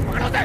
पकड़ो उसे।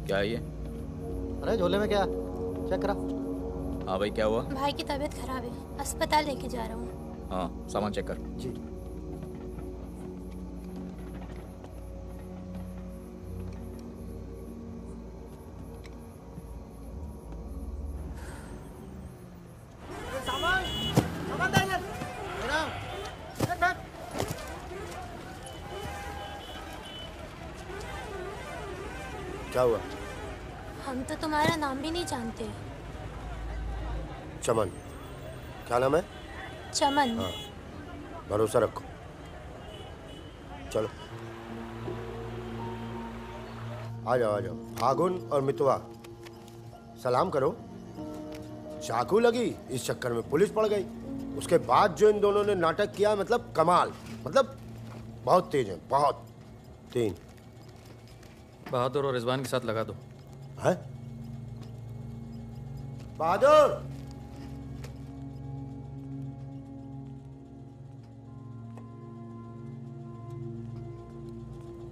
क्या है ये? अरे झोले में क्या? चेक करा। हाँ भाई, क्या हुआ? भाई की तबीयत खराब है, अस्पताल लेके जा रहा हूँ। हाँ, सामान चेक कर। जी। सामान सामान दे इधर। क्या हुआ? हम तो तुम्हारा नाम भी नहीं जानते। चमन। क्या नाम है? चमन। हाँ, भरोसा रखो। चलो आ जाओ आ जाओ। फागुन और मितवा, सलाम करो। चाकू लगी, इस चक्कर में पुलिस पड़ गई। उसके बाद जो इन दोनों ने नाटक किया, मतलब कमाल, मतलब बहुत तेज है, बहुत। 3 बहादुर और रिजवान के साथ लगा दो। है? बहादुर!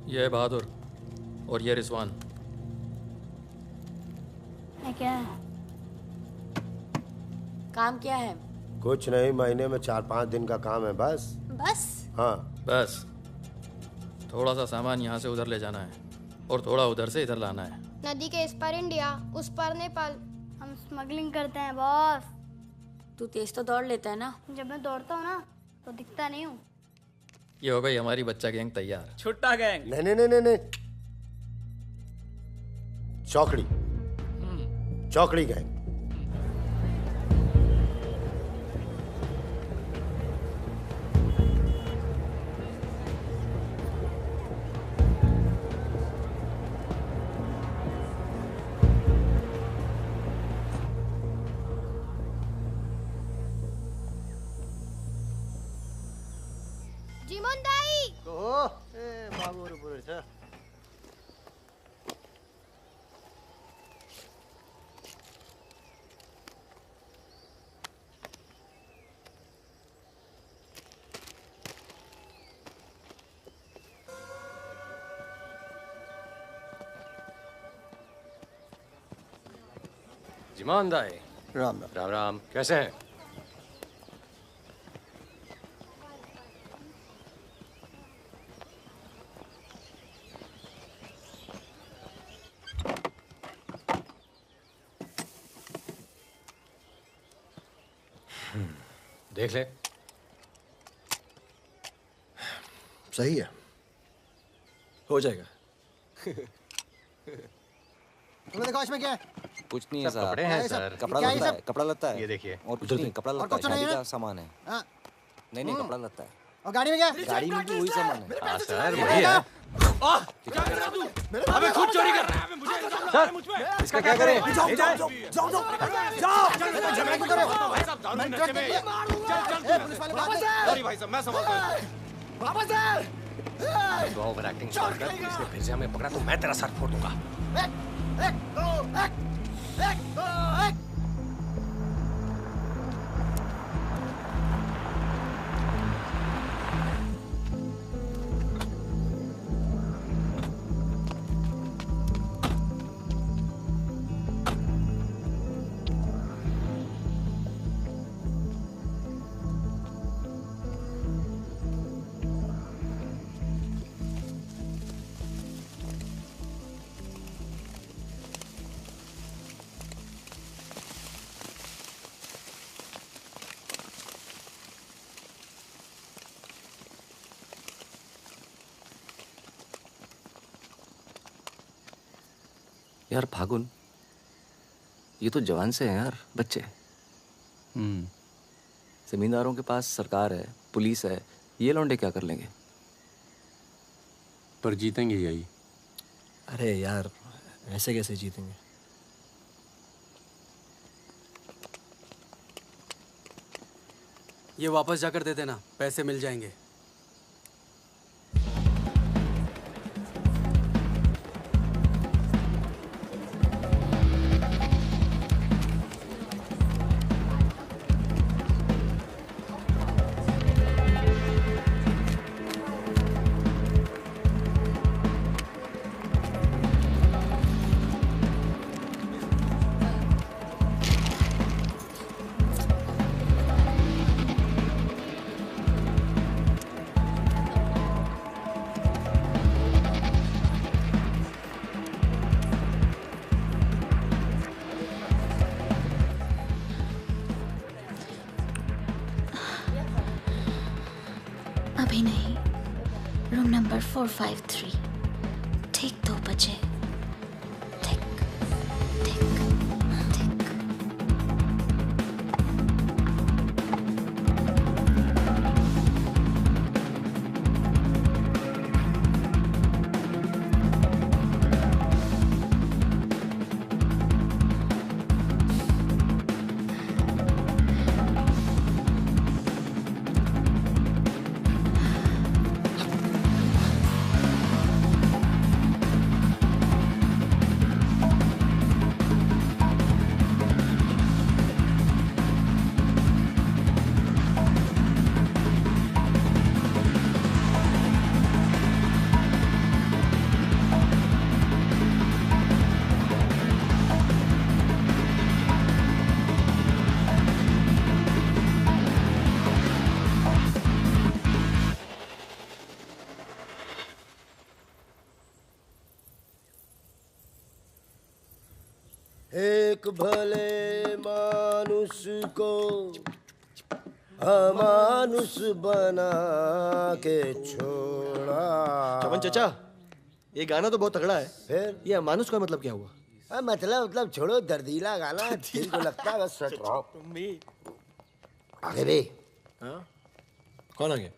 ये है बहादुर और ये रिजवान। क्या है? काम क्या है? कुछ नहीं, महीने में 4-5 दिन का काम है बस। बस? हाँ बस थोड़ा सा सामान यहाँ से उधर ले जाना है और थोड़ा उधर से इधर लाना है। नदी के इस पार इंडिया, उस पार नेपाल। हम स्मगलिंग करते हैं बॉस। तू तेज तो दौड़ लेता है ना? जब मैं दौड़ता हूँ ना तो दिखता नहीं हूँ। ये हो गई हमारी बच्चा गैंग तैयार। छुट्टा गैंग। नहीं नहीं नहीं नहीं, चौकड़ी। चौकड़ी गैंग। जीमन दाई। बाबू पूरे छ। जिमान दाई। राम राम। राम राम, कैसे हैं? देख ले। सही है, हो जाएगा। तुमने देखो इसमें क्या है? कुछ नहीं है सब साहब। कपड़े हैं सर। कपड़ा क्या है लत्ता सब? है, कपड़ा लत्ता है। ये देखिए। और कुछ नहीं, कपड़ा और लत्ता कुछ है, नहीं शादी है? का सामान है। हाँ। नहीं नहीं, कपड़ा लत्ता है। और गाड़ी में क्या? गाड़ी में भी वही सामान है। हाँ सर, वही है। अबे खुद चोरी कर रहा है। मुझे सर, इसका क्या करें? जाओ ले जाओ जाएं? जाओ जाओ जाओ। झगड़ा क्यों कर रहे हो? भाई साहब, दारू नशे में। पुलिस वाले बात नहीं। सॉरी भाई साहब, मैं संभालता हूँ। वापस आ। तो ओवर एक्टिंग छोड़ कर पुलिस ने फिर से हमें पकड़ा तो मैं तेरा सर फोड़ दूंगा। एक दो एक। यार फागुन, ये तो जवान से हैं यार, बच्चे। जमींदारों के पास सरकार है, पुलिस है, ये लौंडे क्या कर लेंगे? पर जीतेंगे यही। अरे यार, ऐसे कैसे जीतेंगे? ये वापस जाकर दे देना, पैसे मिल जाएंगे। अभी नहीं, रूम नंबर 453, ठीक 2 बजे। ठीक ठीक ठीक। एक भले मानुष को अमानुष बना के छोड़ा। चमन चचा, ये गाना तो बहुत तगड़ा है। फिर ये अमानुष का मतलब क्या हुआ? मतलब छोड़ो, दर्दीला गाना दिल को लगता है बस सच रहो। आगे भी। हाँ? कौन आ गया?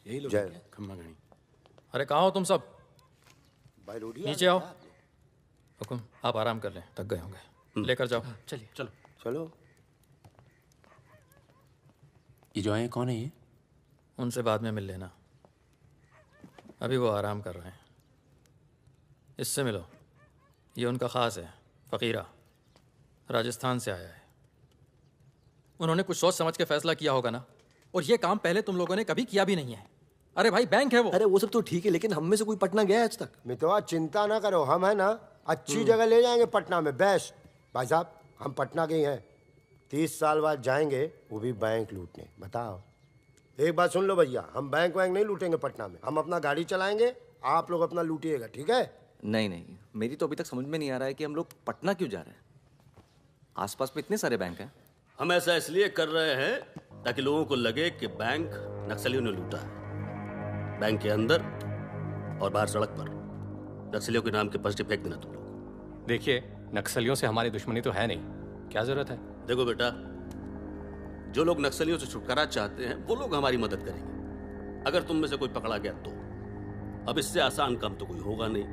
यही लोग जय। खम्मा गणी। अरे कहाँ हो तुम सब? भाई रोटी नीचे आओ। हुकुम, आप आराम कर लें, थक गए होंगे। लेकर जाओ। चलिए चलो चलो। ये जो आए कौन है ये? उनसे बाद में मिल लेना, अभी वो आराम कर रहे हैं। इससे मिलो, ये उनका ख़ास है, फ़कीरा, राजस्थान से आया है। उन्होंने कुछ सोच समझ के फैसला किया होगा ना, और ये काम पहले तुम लोगों ने कभी किया भी नहीं है। अरे भाई, बैंक है वो। अरे वो सब तो ठीक है, लेकिन हम में से कोई पटना गया है आज तक? मितवा चिंता ना करो, हम है ना अच्छी जगह ले जाएंगे पटना में, बेस्ट। भाई साहब, हम पटना के ही हैं, 30 साल बाद जाएंगे, वो भी बैंक लूटने। बताओ, एक बात सुन लो भैया, हम बैंक वैंक नहीं लूटेंगे पटना में, हम अपना गाड़ी चलाएंगे, आप लोग अपना लूटिएगा, ठीक है? नहीं नहीं, मेरी तो अभी तक समझ में नहीं आ रहा है कि हम लोग पटना क्यों जा रहे हैं। आसपास में इतने सारे बैंक हैं। हम ऐसा इसलिए कर रहे हैं ताकि लोगों को लगे कि बैंक नक्सलियों ने लूटा है। बैंक के अंदर और बाहर सड़क पर नक्सलियों के नाम के पर्चे फेंक देना तुम लोग। देखिए, नक्सलियों से हमारी दुश्मनी तो है नहीं, क्या जरूरत है? देखो बेटा, जो लोग नक्सलियों से छुटकारा चाहते हैं वो लोग हमारी मदद करेंगे। अगर तुम में से कोई पकड़ा गया तो अब इससे आसान काम तो कोई होगा नहीं।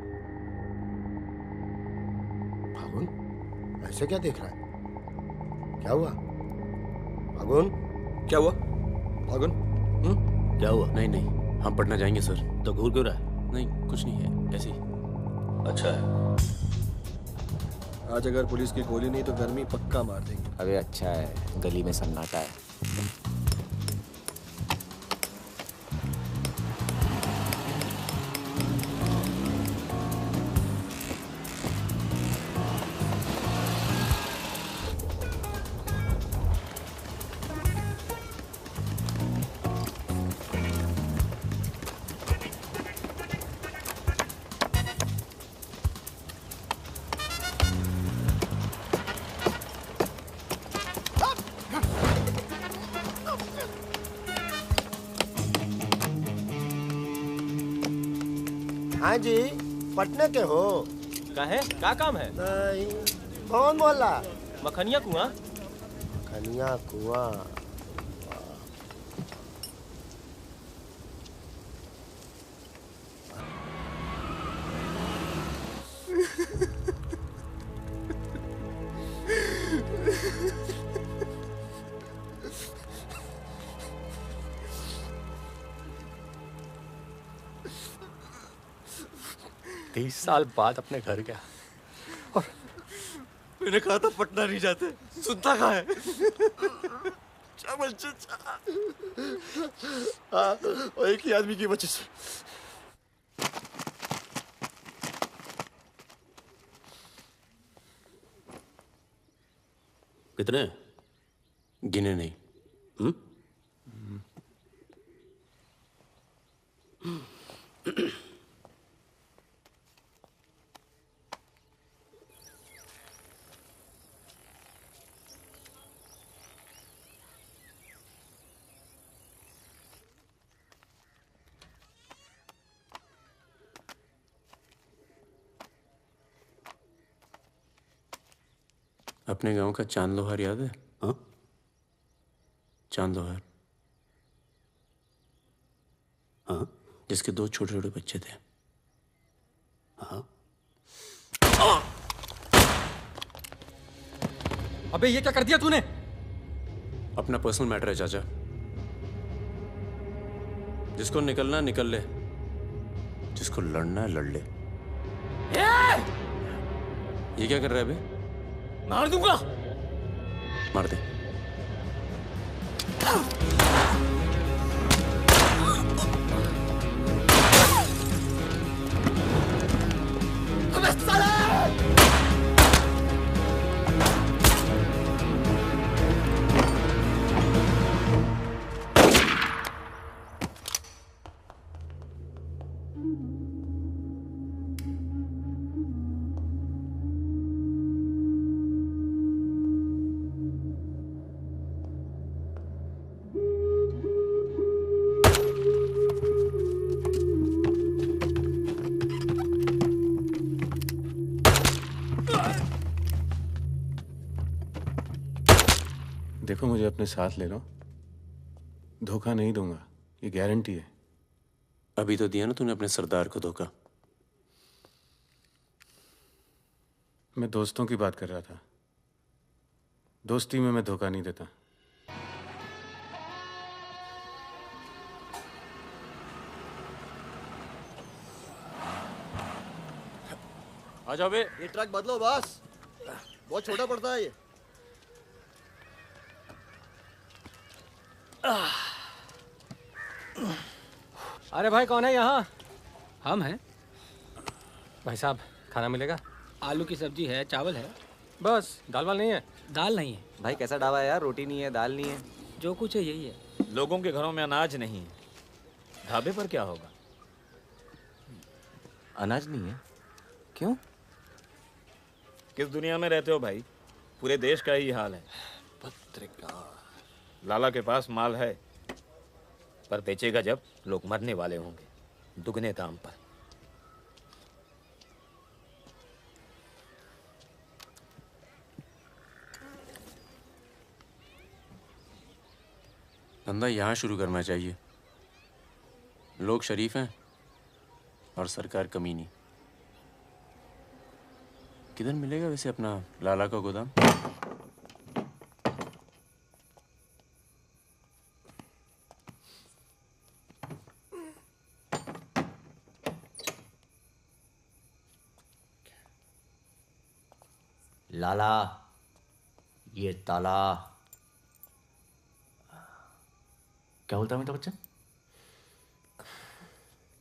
फागुन, ऐसे क्या देख रहा है? क्या हुआ फागुन? क्या हुआ फागुन? क्या हुआ? नहीं नहीं, हम पटना जाएंगे सर। तो घूर क्यों रहा है? नहीं, कुछ नहीं है, ऐसे ही। अच्छा है। आज अगर पुलिस की गोली नहीं तो गर्मी पक्का मार देंगे। अबे अच्छा है, गली में सन्नाटा है। हाँ जी, पटने के हो? काहे? का काम है? नहीं। कौन मोहल्ला? मखनिया कुआं। मखनिया कुआं। तीस साल बाद अपने घर गया और मैंने कहा था पटना नहीं जाते, सुनता कहाँ है? और एक ही आदमी की वजह से। कितने? गिने नहीं। अपने गांव का चांद लोहार याद है? हाँ? चांद लोहार। हाँ? जिसके 2 छोटे छोटे बच्चे थे। हाँ? अबे ये क्या कर दिया तूने? अपना पर्सनल मैटर है चाचा। जिसको निकलना निकल ले, जिसको लड़ना है लड़ ले। ये क्या कर रहा है बे? मार दूंगा। मार दे। देखो मुझे अपने साथ ले लो, धोखा नहीं दूंगा, ये गारंटी है। अभी तो दिया ना तूने अपने सरदार को धोखा। मैं दोस्तों की बात कर रहा था। दोस्ती में मैं धोखा नहीं देता। आ जाओ बे। ये ट्रक बदलो बॉस, बहुत छोटा पड़ता है ये। अरे भाई कौन है यहाँ? हम हैं। भाई साहब खाना मिलेगा? आलू की सब्जी है, चावल है। बस दाल वाल नहीं है? दाल नहीं है। भाई कैसा ढाबा है यार, रोटी नहीं है, दाल नहीं है। जो कुछ है यही है। लोगों के घरों में अनाज नहीं है, ढाबे पर क्या होगा? अनाज नहीं है? क्यों? किस दुनिया में रहते हो भाई? पूरे देश का ही हाल है। पत्रकार। लाला के पास माल है, पर बेचेगा जब लोग मरने वाले होंगे, दुगने दाम पर। धंधा यहाँ शुरू करना चाहिए। लोग शरीफ हैं और सरकार कमीनी। किधर मिलेगा वैसे अपना लाला का गोदाम? लाला, ये ताला। क्या बोलता है मेरा बच्चा?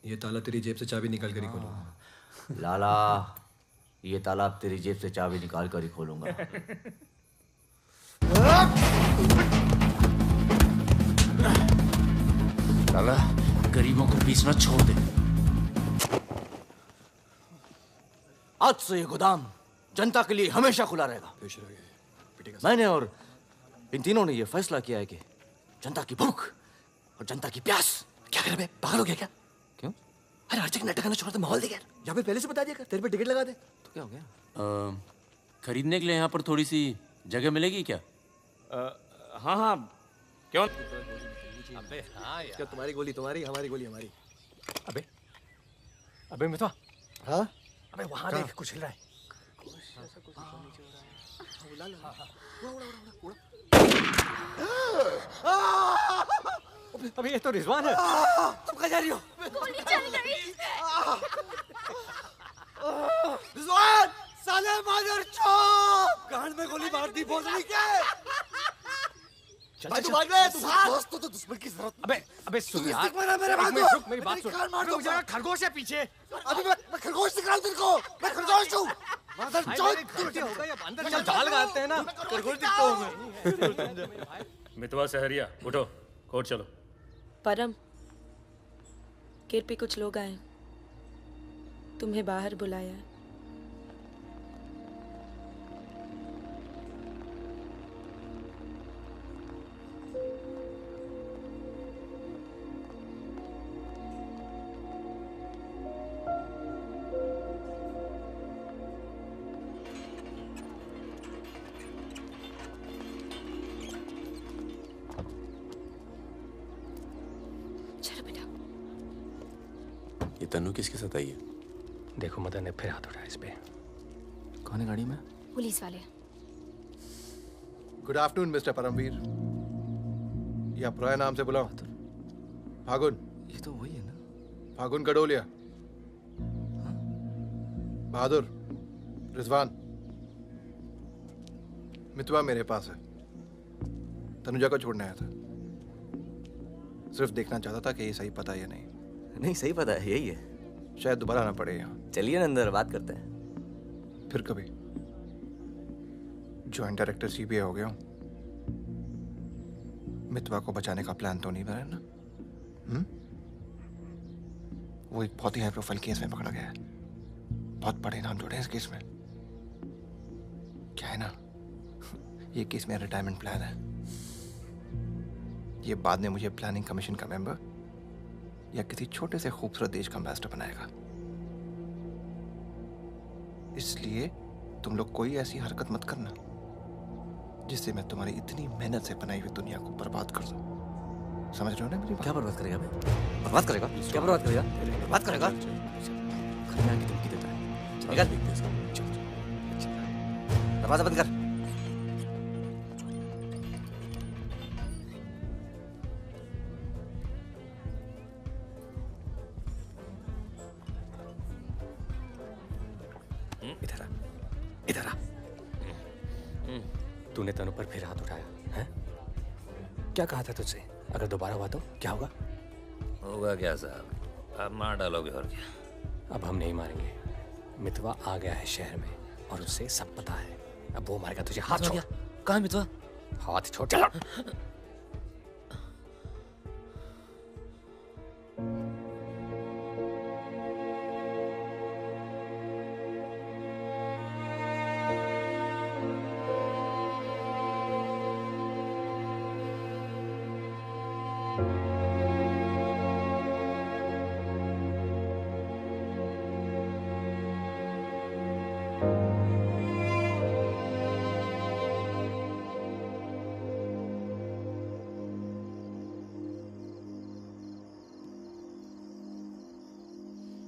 ये ताला तेरी जेब से चाबी निकाल कर ही खोलूंगा। लाला, ये ताला तेरी जेब से चाबी निकाल कर ही खोलूंगा। लाला, गरीबों को पीसना छोड़ दे। आज से ये गोदाम जनता के लिए हमेशा खुला रहेगा। मैंने और इन तीनों ने यह फैसला किया है कि जनता की भूख और जनता की प्यास। क्या कर बे, पागल हो गया क्या? क्यों? अरे हर जगह नाटक करना छोड़ दे, माहौल देख यार। या फिर पहले से बता दिया कर, तेरे पे टिकट लगा दे। तो क्या हो गया? खरीदने के लिए यहाँ पर थोड़ी सी जगह मिलेगी क्या? हाँ हाँ, क्यों? अबे हाँ यार। क्या तुम्हारी गोली तुम्हारी, हमारी गोली हमारी। अबे अबे मितवा। हाँ? अबे वहाँ देख कुछ हिल रहा है। अबे ये तो रिजवान है। तुम कहाँ जा रही हो? गोली चल गई। रिजवान! साले मादरचोद! गांड में गोली मार दी, भोसड़ी के! भाई तू भाग ले, तू दोस्त तो दुश्मन की जरूरत। अबे सुन यार, मेरे बात रुक, मेरी बात सुन। मुझे लगा खरगोश है पीछे। अभी मैं खरगोश दिख रहा हूँ तेरे को। मैं खरगोश हूँ। गलती हो गई, अब अंदर चल, जाल गालते हैं ना। खरगोश दिखता हूँ मैं। मितवा सहरिया, उठो, कोर्ट चलो। परम, गेट पे कुछ लोग आए, तुम्हें बाहर बुलाया है। ये तन्नू किसके साथ आई है? देखो मदन ने फिर हाथ उठाया इस पे। कौन है गाड़ी में? पुलिस वाले। Good afternoon mister Paramveer. या प्रॉय नाम से बुलाओ। फागुन। ये तो वही है ना? फागुन गडोलिया। बहादुर, रिजवान। मितवा मेरे पास है। तनुजा को छोड़ने आया था। सिर्फ देखना चाहता था कि ये सही पता है या नहीं। नहीं, सही पता है, यही है। शायद दोबारा आना पड़े यहाँ। चलिए ना अंदर, बात करते हैं। फिर कभी। जॉइंट डायरेक्टर सीबीआई हो गया हूँ। मितवा को बचाने का प्लान तो नहीं बना ना? वो एक बहुत ही हाई प्रोफाइल केस में पकड़ा गया है। बहुत बड़े नाम जुड़े हैं इस केस में। क्या है ना, ये केस मेरा रिटायरमेंट प्लान है। ये बाद में मुझे प्लानिंग कमीशन का मेंबर या किसी छोटे से खूबसूरत देश का एम्बेसडर बनाएगा। इसलिए तुम लोग कोई ऐसी हरकत मत करना जिससे मैं तुम्हारी इतनी मेहनत से बनाई हुई दुनिया को बर्बाद कर दूं। समझ रहे हो ना मेरी बात? क्या बर्बाद करेगा बे? बर्बाद करेगा? क्या बर्बाद करेगा? बर्बाद करेगा? घर में आके धमकी देता है। निकल। दरवाजा बंद कर। इधर आ। तूने तनु पर फिर हाथ उठाया है? क्या कहा था तुझसे? अगर दोबारा हुआ तो क्या होगा? होगा क्या साहब, अब मार डालोगे और क्या? अब हम नहीं मारेंगे। मितवा आ गया है शहर में और उसे सब पता है। अब वो मारेगा तुझे। हाथ छोड़। कहाँ है मितवा? हाथ छोड़। चलो।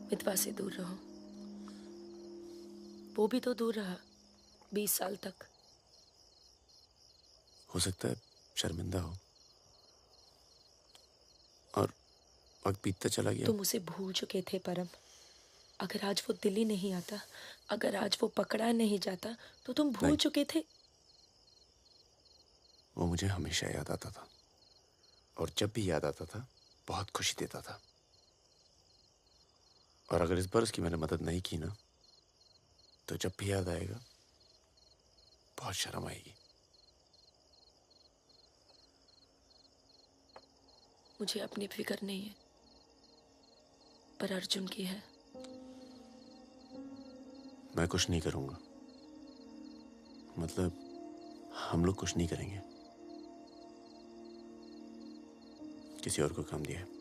मितवा से दूर रहो। वो भी तो दूर रहा 20 साल तक। हो सकता है शर्मिंदा हो और वक्त बीतता चला गया। तुम उसे भूल चुके थे परम। अगर आज वो दिल्ली नहीं आता, अगर आज वो पकड़ा नहीं जाता, तो तुम भूल चुके थे। वो मुझे हमेशा याद आता था और जब भी याद आता था बहुत खुशी देता था। और अगर इस बार उसकी मैंने मदद नहीं की ना, तो जब भी याद आएगा बहुत शर्म आएगी। मुझे अपनी फिक्र नहीं है, पर अर्जुन की है। मैं कुछ नहीं करूंगा, मतलब हम लोग कुछ नहीं करेंगे। किसी और को काम दिया है।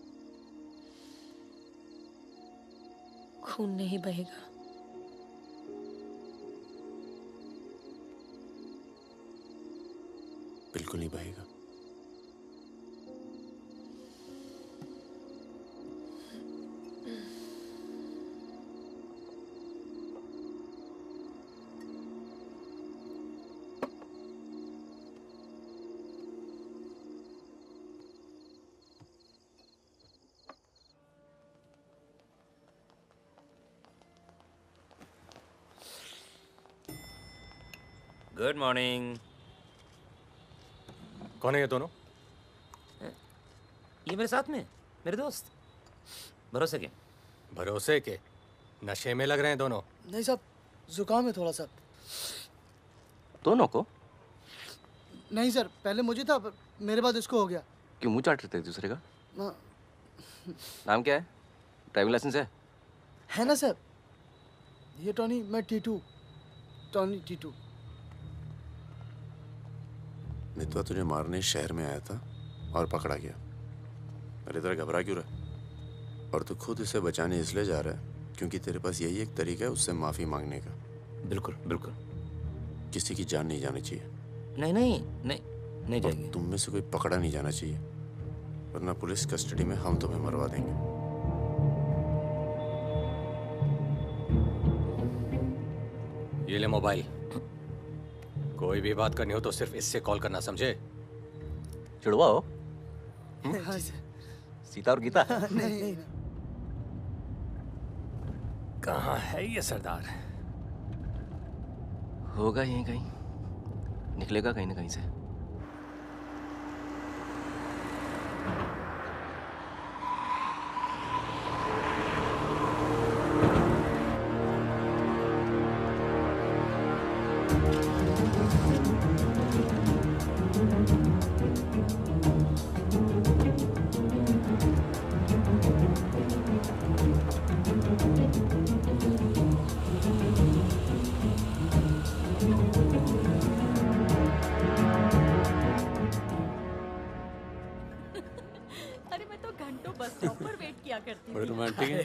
खून नहीं बहेगा। बिल्कुल नहीं बहेगा। Good morning. कौन है ये दोनों? ये मेरे साथ में मेरे दोस्त। भरोसे के? भरोसे के? नशे में लग रहे हैं दोनों। नहीं साहब, जुकाम है थोड़ा सा। दोनों को? नहीं सर, पहले मुझे था, मेरे बाद इसको हो गया। क्यों मुंह चाट रहे थे एक दूसरे का? नाम क्या है? ड्राइविंग लाइसेंस है ना सर? ये टॉनी, मैं टीटू। टॉनी टीटू। मितवा तुझे मारने शहर में आया था और पकड़ा गया। अरे तेरा घबरा क्यों रहा? और तू खुद इसे बचाने इसलिए जा रहा है क्योंकि तेरे पास यही एक तरीका है उससे माफी मांगने का। बिल्कुल बिल्कुल। किसी की जान नहीं जानी चाहिए। नहीं नहीं नहीं नहीं जाएगी। तुम में से कोई पकड़ा नहीं जाना चाहिए, वरना पुलिस कस्टडी में हम तुम्हें मरवा देंगे। ये ले मोबाइल। कोई भी बात करनी हो तो सिर्फ इससे कॉल करना, समझे? जुड़वा हो? हाँ सर। सीता और गीता? नहीं। कहाँ है ये सरदार? होगा यहीं कहीं, निकलेगा कहीं ना कहीं से।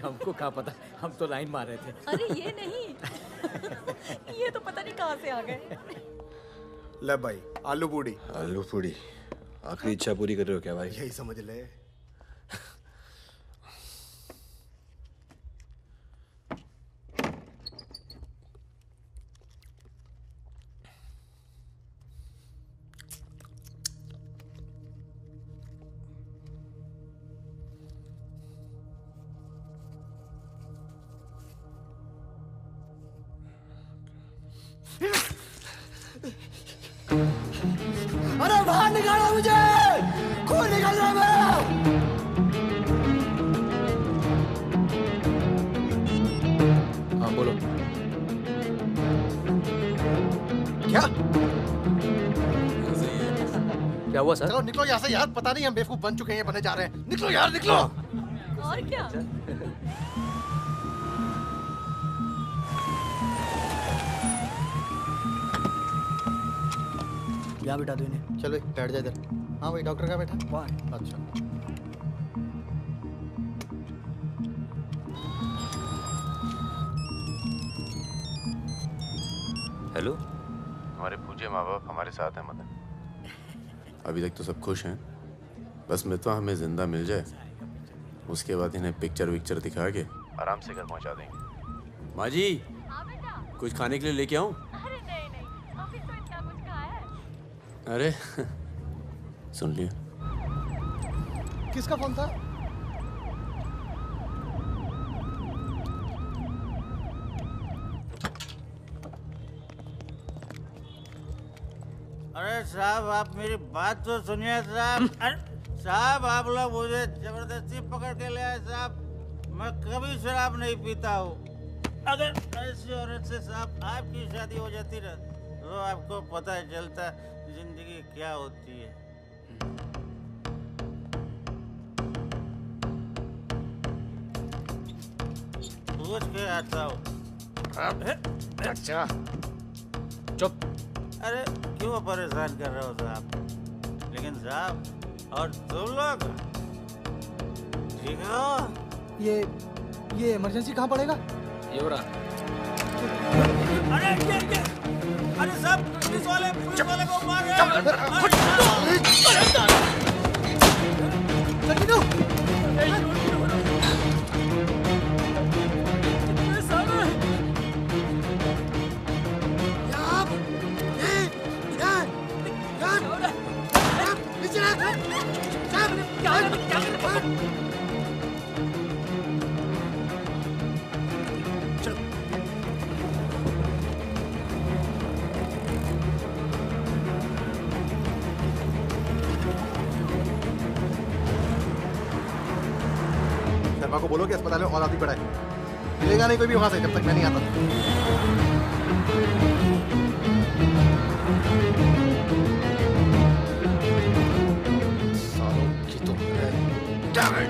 हमको क्या पता, हम तो लाइन मार रहे थे। अरे ये नहीं ये तो पता नहीं कहाँ से आ गए। ले भाई, आलू पूड़ी। आलू पूड़ी? आखिरी इच्छा पूरी कर रहे हो क्या भाई? यही समझ ले। अरे बाहर निकालो मुझे, खून निकल रहा है मेरा। हाँ बोलो। क्या क्या हुआ सर? चलो निकलो यहाँ से यार, पता नहीं हम बेवकूफ बन चुके हैं, बने जा रहे हैं। निकलो यार, निकलो। और क्या? यहाँ बिठा दो इन्हें। चलो बैठ जा इधर। हाँ भाई, डॉक्टर का बैठा वहाँ। अच्छा। हेलो। हमारे पूज्य माँ बाप हमारे साथ हैं मदन। अभी तक तो सब खुश हैं, बस मितवा हमें जिंदा मिल जाए, उसके बाद इन्हें पिक्चर विक्चर दिखा के आराम से घर पहुंचा देंगे। माँ जी, कुछ खाने के लिए लेके आऊं? अरे सुन लिया? किसका फोन था? अरे साहब, आप मेरी बात तो सुनिए साहब। अरे साहब, आप लोग मुझे जबरदस्ती पकड़ के ले आए साहब। मैं कभी शराब नहीं पीता हूँ। अगर ऐसी औरत से साहब आपकी शादी हो जाती ना, तो आपको पता चलता जिंदगी क्या होती है। पूछ के आता हूँ। अच्छा चुप। अरे क्यों परेशान कर रहे हो साहब? लेकिन साहब, और तुम लोग ठीक हो? ये ये इमरजेंसी कहाँ पड़ेगा? ये हो रहा। अरे सब पुलिस वाले को मार रहे शर्मा को बोलो कि अस्पताल में और आदमी पड़ा है। मिलेगा नहीं कोई भी वहां से जब तक मैं नहीं आता। सालों की तो Damn it!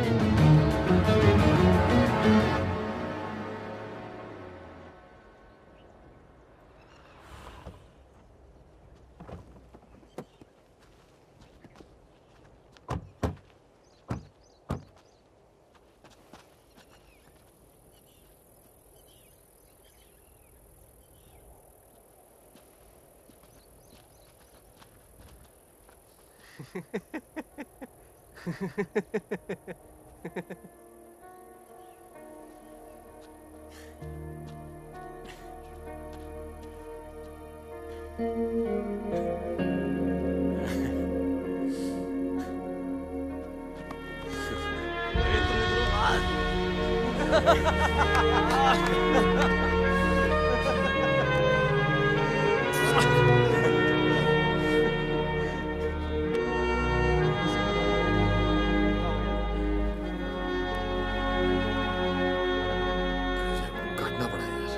काटना पड़ा यार।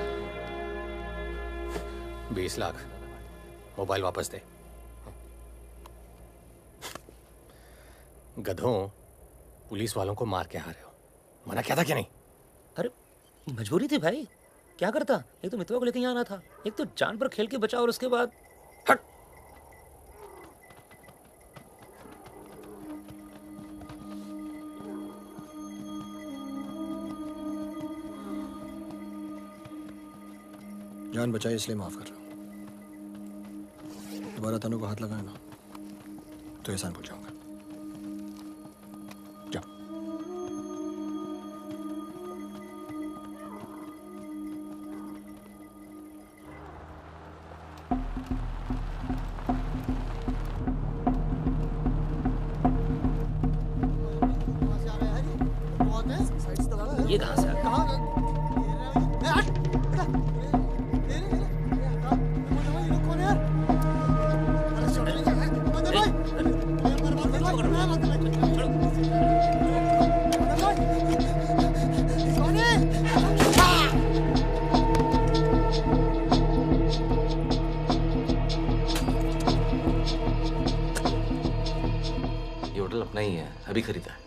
20 लाख मोबाइल वापस दे। गधों, पुलिस वालों को मार के आ रहे हो, मना क्या था कि नहीं? अरे मजबूरी थी भाई, क्या करता। एक तो मितवा को लेके यहाँ आना था, एक तो जान पर खेल के बचा, और उसके बाद हट। जान बचाई इसलिए माफ कर रहा हूँ। दोबारा तनु को हाथ लगाए ना तो एहसान भूल जाऊंगा। जाओ। ये कहाँ से आ गया? ये होटल अपना ही है, अभी खरीदा है।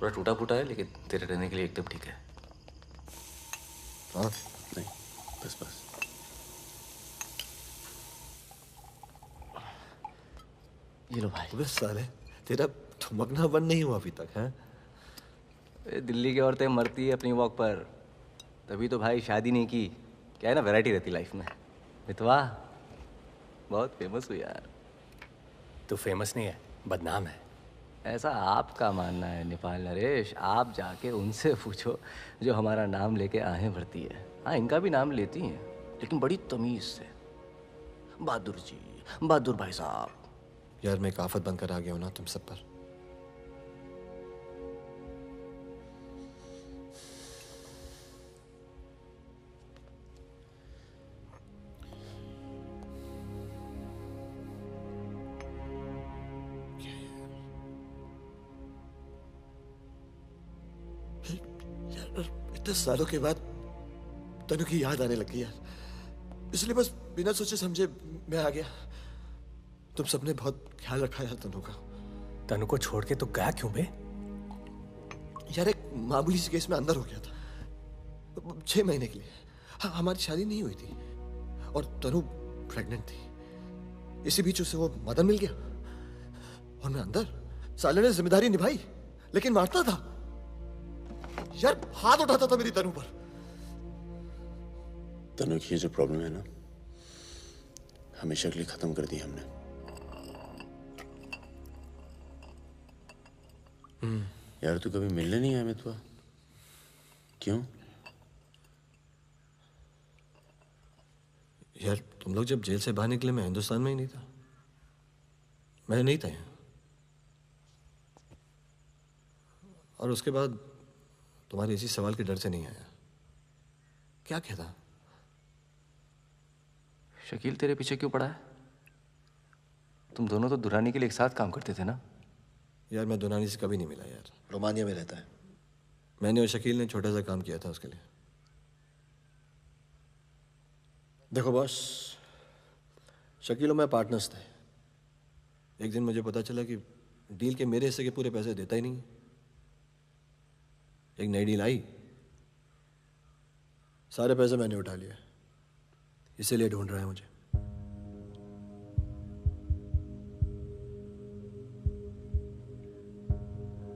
थोड़ा टूटा फूटा है लेकिन तेरे रहने के लिए एकदम ठीक है। हाँ नहीं, बस बस। ये लो भाई। बस साले तेरा ठुमकना बंद नहीं हुआ अभी तक है? दिल्ली की औरतें मरती है अपनी वॉक पर, तभी तो भाई शादी नहीं की। क्या है ना, वैरायटी रहती लाइफ में। मितवा बहुत फेमस हुई यार। तू फेमस नहीं है, बदनाम है। ऐसा आपका मानना है नेपाल नरेश। आप जाके उनसे पूछो जो हमारा नाम लेके आहें भरती है। हाँ, इनका भी नाम लेती हैं लेकिन बड़ी तमीज से। बहादुर जी, बहादुर भाई साहब। यार मैं एक आफत बनकर आ गया हूं ना तुम सब पर। इतने सालों के बाद तनु की याद आने लगी यार, इसलिए बस बिना सोचे समझे मैं आ गया। तुम सबने बहुत ख्याल रखा यार तनु का। तनु को छोड़ के तो गया क्यों बे? यार एक मामूली सी केस में अंदर हो गया था 6 महीने के लिए। हाँ, हमारी शादी नहीं हुई थी और तनु प्रेग्नेंट थी। इसी बीच उसे वो मदन मिल गया और मैं अंदर। साले ने जिम्मेदारी निभाई लेकिन मारता था। यार हाथ उठाता था मेरी तनु पर। तनु की जो प्रॉब्लम है ना, हमेशा के लिए खत्म कर दी हमने। यार तू कभी मिलने नहीं आया मितवा? क्यों? यार तुम लोग जब जेल से बाहर निकले मैं हिंदुस्तान में ही नहीं था, मैं नहीं था यहाँ। और उसके बाद तुम्हारे इसी सवाल के डर से नहीं आया। क्या कहता? शकील तेरे पीछे क्यों पड़ा है? तुम दोनों तो दुरानी के लिए एक साथ काम करते थे ना? यार मैं दुरानी से कभी नहीं मिला यार, रोमानिया में रहता है। मैंने और शकील ने छोटा सा काम किया था उसके लिए। देखो बॉस, शकील और मैं पार्टनर्स थे। एक दिन मुझे पता चला कि डील के मेरे हिस्से के पूरे पैसे देता ही नहीं। एक नई डील आई, सारे पैसे मैंने उठा लिए, इसीलिए ढूंढ रहा है मुझे।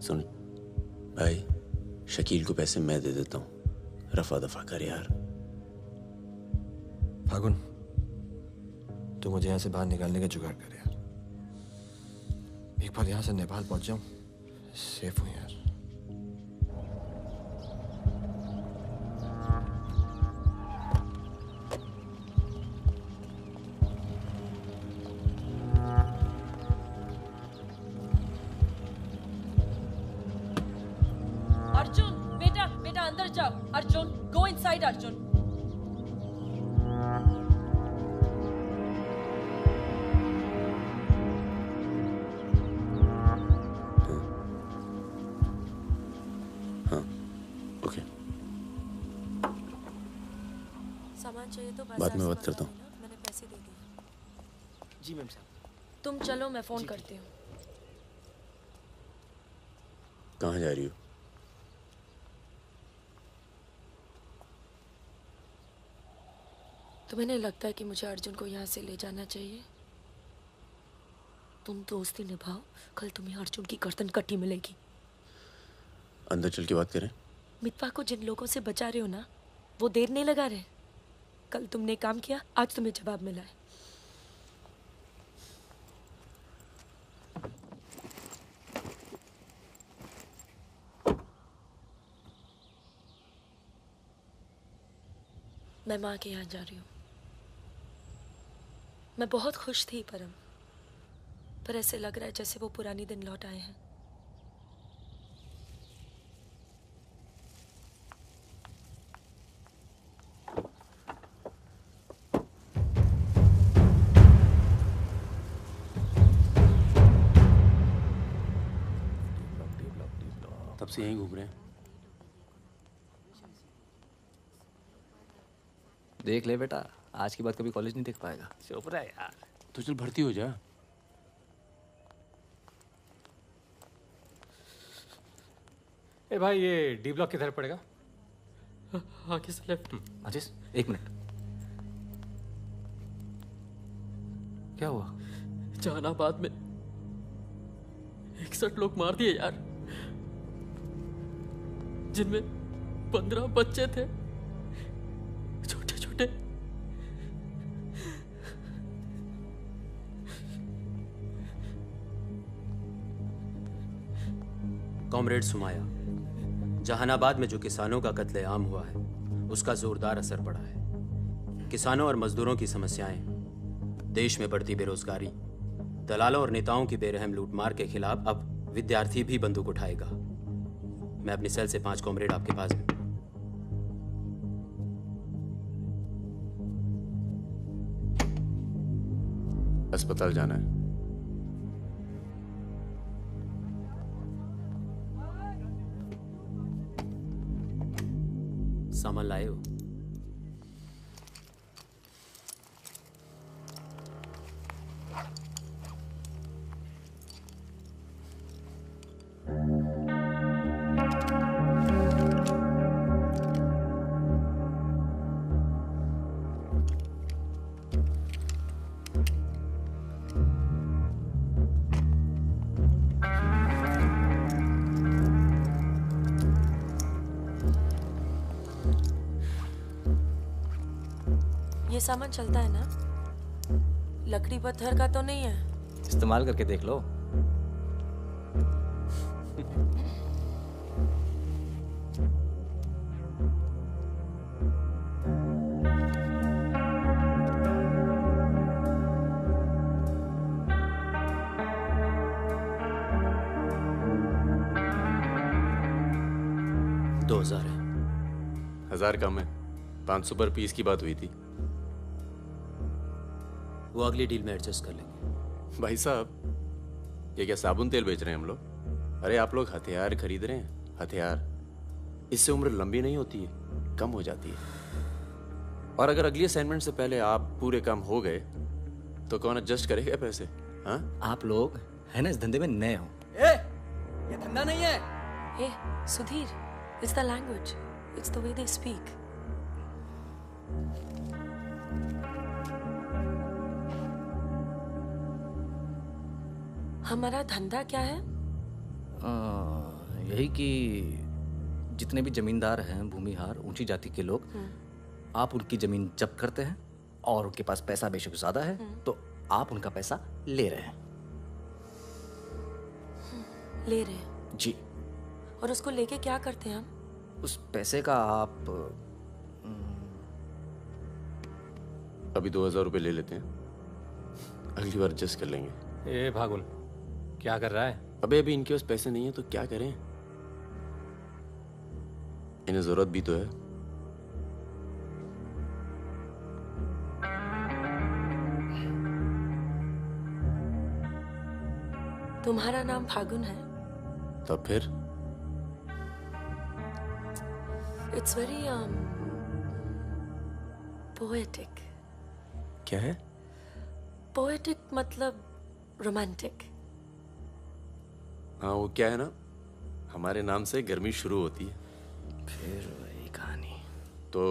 सुन भाई, शकील को पैसे मैं दे देता हूँ, रफा दफा कर यार। फागुन, तू मुझे यहाँ से बाहर निकालने का जुगाड़ कर यार। एक बार यहाँ से नेपाल पहुंच जाऊं, सेफ हूँ यार। अर्जुन, बेटा बेटा अंदर जाओ। Arjun, go inside Arjun. सामान चाहिए तो बाद में बात करता हूँ। मैंने पैसे दे दिए। जी मैम साहब। तुम चलो, मैं फोन करती हूँ। कहाँ जा रही हो? तुम्हें नहीं लगता है कि मुझे अर्जुन को यहाँ से ले जाना चाहिए? तुम दोस्ती निभाओ, कल तुम्हें अर्जुन की गर्दन कटी मिलेगी। अंदर चल के बात करें। मितवा को जिन लोगों से बचा रहे हो ना, वो देर नहीं लगा रहे। कल तुमने काम किया, आज तुम्हें जवाब मिला है। मैं माँ के यहाँ जा रही हूँ। मैं बहुत खुश थी परम, पर ऐसे लग रहा है जैसे वो पुरानी दिन लौट आए हैं। तब से यहीं घूम रहे हैं। देख ले बेटा, आज के बाद कभी कॉलेज नहीं देख पाएगा। चुप रहा यार। तो चल भर्ती हो जा। ए भाई, ये डी ब्लॉक किधर पड़ेगा? आगे से लेफ्ट। आशीष, एक मिनट। क्या हुआ? जहानाबाद में 61 लोग मार दिए यार, जिनमें 15 बच्चे थे, छोटे छोटे। कॉमरेड सुमाया, जहानाबाद में जो किसानों का कत्लेआम हुआ है, उसका जोरदार असर पड़ा है। किसानों और मजदूरों की समस्याएं, देश में बढ़ती बेरोजगारी, दलालों और नेताओं की बेरहम लूटमार के खिलाफ अब विद्यार्थी भी बंदूक उठाएगा। मैं अपनी सेल से 5 कॉमरेड आपके पास हूं। अस्पताल जाना है। सामान लाए हो? ये सामान चलता है ना? लकड़ी पत्थर का तो नहीं है? इस्तेमाल करके देख लो। है। 1000 कम है। 500 पर पीस की बात हुई थी। वो अगली डील में एडजस्ट कर लेंगे। भाई साहब, ये क्या साबुन तेल बेच रहे हैं हम लोग? अरे आप लोग हथियार खरीद रहे हैं, हथियार। इससे उम्र लंबी नहीं होती है, कम हो जाती है। और अगर अगली असाइनमेंट से पहले आप पूरे काम हो गए तो कौन एडजस्ट करेगा पैसे? हाँ, आप लोग है ना इस धंधे में नए हो। ये धंधा नहीं है। Hey, Sudhir, it's the language. It's the way they speak. हमारा धंधा क्या है? यही कि जितने भी जमींदार हैं, भूमिहार, ऊंची जाति के लोग, आप उनकी जमीन जब्त करते हैं और उनके पास पैसा बेशक ज्यादा है तो आप उनका पैसा ले रहे हैं। ले रहे हैं? जी। और उसको लेके क्या करते हैं हम? उस पैसे का आप अभी 2000 रुपये ले लेते हैं, अगली बार एडजस्ट कर लेंगे। ए भागुन, क्या कर रहा है? अभी इनके पास पैसे नहीं है तो क्या करें? इन्हें जरूरत भी तो है। तुम्हारा नाम फागुन है? तब फिर It's very poetic. क्या है? Poetic मतलब romantic. हाँ, वो क्या है ना, हमारे नाम से गर्मी शुरू होती है। फिर वही कहानी। तो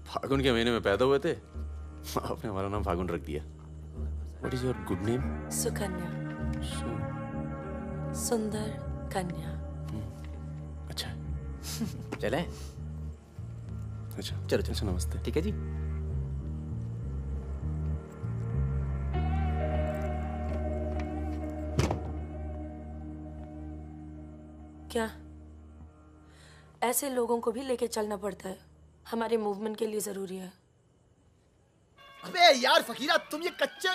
फागुन के महीने में पैदा हुए थे, आपने हमारा नाम फागुन रख दिया। What is your good name? Sukanya. सुंदर कन्या। अच्छा। चलें? अच्छा चलो अच्छा, नमस्ते। ठीक है जी। क्या ऐसे लोगों को भी लेके चलना पड़ता है? हमारे मूवमेंट के लिए जरूरी है। अबे यार फकीरा, तुम ये कच्चे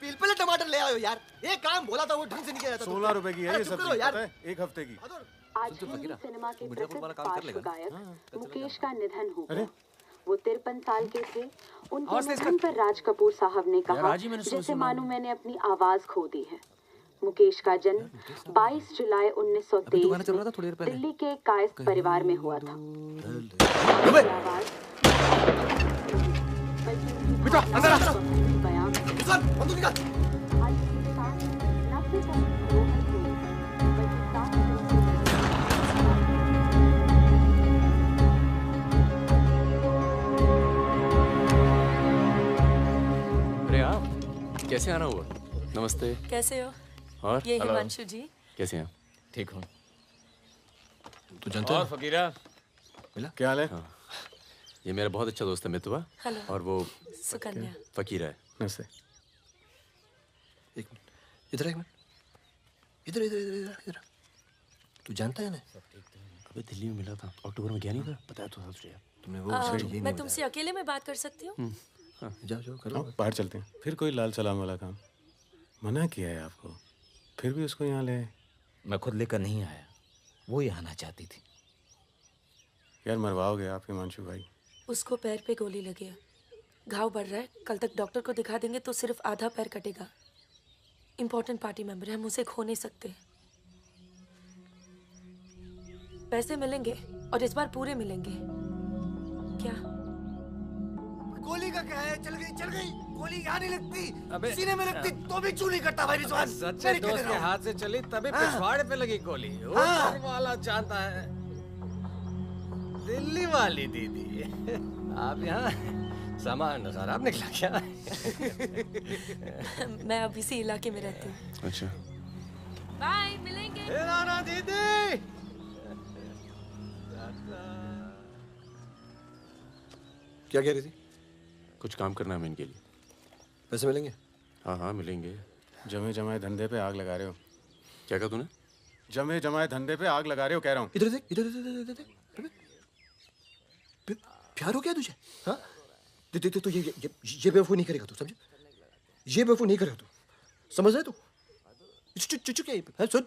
पिलपिले टमाटर ले आए हो यार। ये काम बोला था वो ढंग से नहीं किया जाता। 16 रुपए की है ये सब्जी, पता है? एक हफ्ते की। आज हिंदी सिनेमा के प्रसिद्ध पार्श्व गायक मुकेश का निधन हो गया। वो 53 साल के थे। उनके निधन पर राज कपूर साहब ने कहा, जैसे मानो मैंने अपनी आवाज खो दी है। मुकेश का जन्म 22 जुलाई 1923 में दिल्ली के कायस्थ परिवार में हुआ था। बेटा अंदर आ। बंदूक निकाल। अरे आप कैसे आना हुआ? नमस्ते। कैसे हो? और ये हिमांशु जी। कैसे हैं? ठीक हूँ। तू जानता है? और फकीरा, मिला? क्या हाल है? हाँ, ये मेरा बहुत अच्छा दोस्त है मितवा। हेलो। और वो सुकन्या। फकीरा है। नमस्ते। एक मिनट, इधर एक मिनट। इधर इधर इधर इधर। तू जानता है ना? अबे दिल्ली में मिला था, अक्टूबर में गया नहीं था, बताया तो था तुमने। वो मैं तुमसे अकेले में बात कर सकती हूँ? जाओ जाओ करो। बाहर चलते हैं। फिर कोई लाल सलाम वाला काम? मना किया है आपको, फिर भी उसको यहाँ ले आए। मैं खुद लेकर नहीं आया, वो यहाँ आना चाहती थी। यार मरवाओगे आप हिमांशु भाई। उसको पैर पे गोली लगी है, घाव बढ़ रहा है। कल तक डॉक्टर को दिखा देंगे तो सिर्फ आधा पैर कटेगा। इम्पोर्टेंट पार्टी मेंबर है, हम उसे खो नहीं सकते। पैसे मिलेंगे और इस बार पूरे मिलेंगे। क्या गोली का क्या है? चल गई। गोली यहाँ नहीं लगती, सीने में लगती तो भी चू नहीं करता भाई रिजवान। सच्चे दोस्त के हाथ से चली तभी पिछवाड़े पे लगी गोली। ऊपर वाला जानता है। दिल्ली वाली दीदी, आप यहाँ सामान खराब निकला क्या? मैं अब इसी इलाके में रहती हूँ। अच्छा। बाय, मिलेंगे। राना दीदी। क्या कह रही थी? कुछ काम करना है इनके लिए। पैसे मिलेंगे? हाँ हाँ मिलेंगे। जमे जमाए धंधे पे आग लगा रहे हो। क्या कहा तूने? जमे जमाए धंधे पे आग लगा रहे हो कह रहा हूँ। इधर देख, इधर इधर इधर। प्यार हो गया तुझे? हाँ? तो ये बेवकूफ़ नहीं करेगा तू, समझे? ये बेवकूफ़ नहीं करेगा तू, समझ रहे तू? चुप क्या सुन।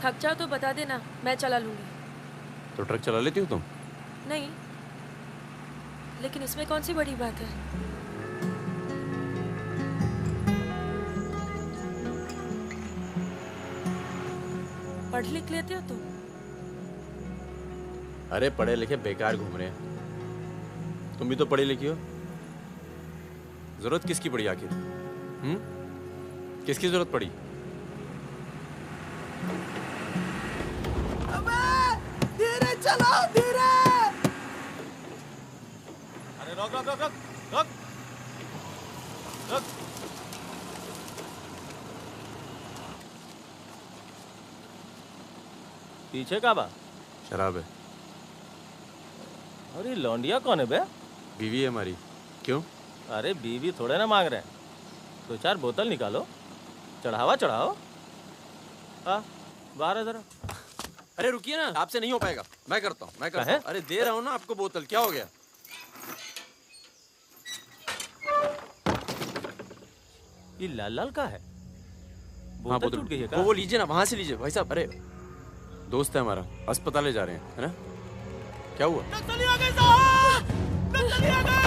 थक जाओ तो बता देना, मैं चला लूंगी। तो ट्रक चला लेती हो तुम? नहीं, लेकिन इसमें कौन सी बड़ी बात है? पढ़ लिख लेते हो तुम? अरे पढ़े लिखे बेकार घूम रहे हैं। तुम भी तो पढ़ी लिखी हो। जरूरत किसकी पड़ी आखिर? किसकी जरूरत पड़ी? धीरे चलो, धीरे। अरे रोक रोक रोक रोक रोक रोक। पीछे का बा? शराब है। अरे लौंडिया कौन है बे? बीवी है हमारी। क्यों? अरे बीवी थोड़े ना मांग रहे हैं, 2-4 बोतल निकालो, चढ़ावा चढ़ाओ। हाँ बाहर है जरा। अरे रुकिए ना, आपसे नहीं हो पाएगा। मैं करता हूँ। अरे दे रहा हूँ ना आपको बोतल, क्या हो गया? ये लाल लाल का है? हाँ बोतल टूट गई है क्या? वो लीजिए ना, वहां से लीजिए भाई साहब। अरे दोस्त है हमारा, अस्पताल ले जा रहे हैं, है ना? क्या हुआ? नक्सली आ गए साहब! नक्सली आ गए!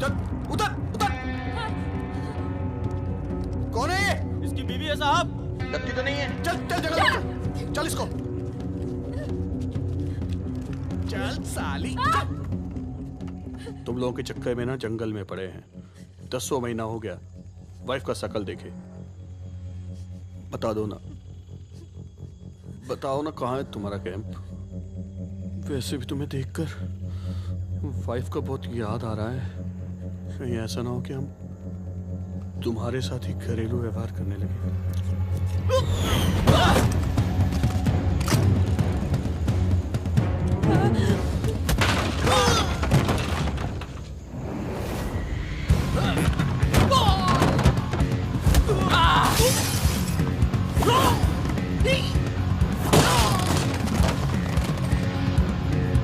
चल उतर उतर। कौन है ये? इसकी बीवी है साहब। लगती तो नहीं है। चल चल जगह चल इसको। चल साली। तुम लोगों के चक्कर में ना जंगल में पड़े हैं। 10 महीना हो गया, वाइफ का शकल देखे। बता दो ना, बताओ ना कहाँ है तुम्हारा कैंप? वैसे भी तुम्हें देखकर वाइफ का बहुत याद आ रहा है। कहीं ऐसा ना हो कि हम तुम्हारे साथ ही घरेलू व्यवहार करने लगे।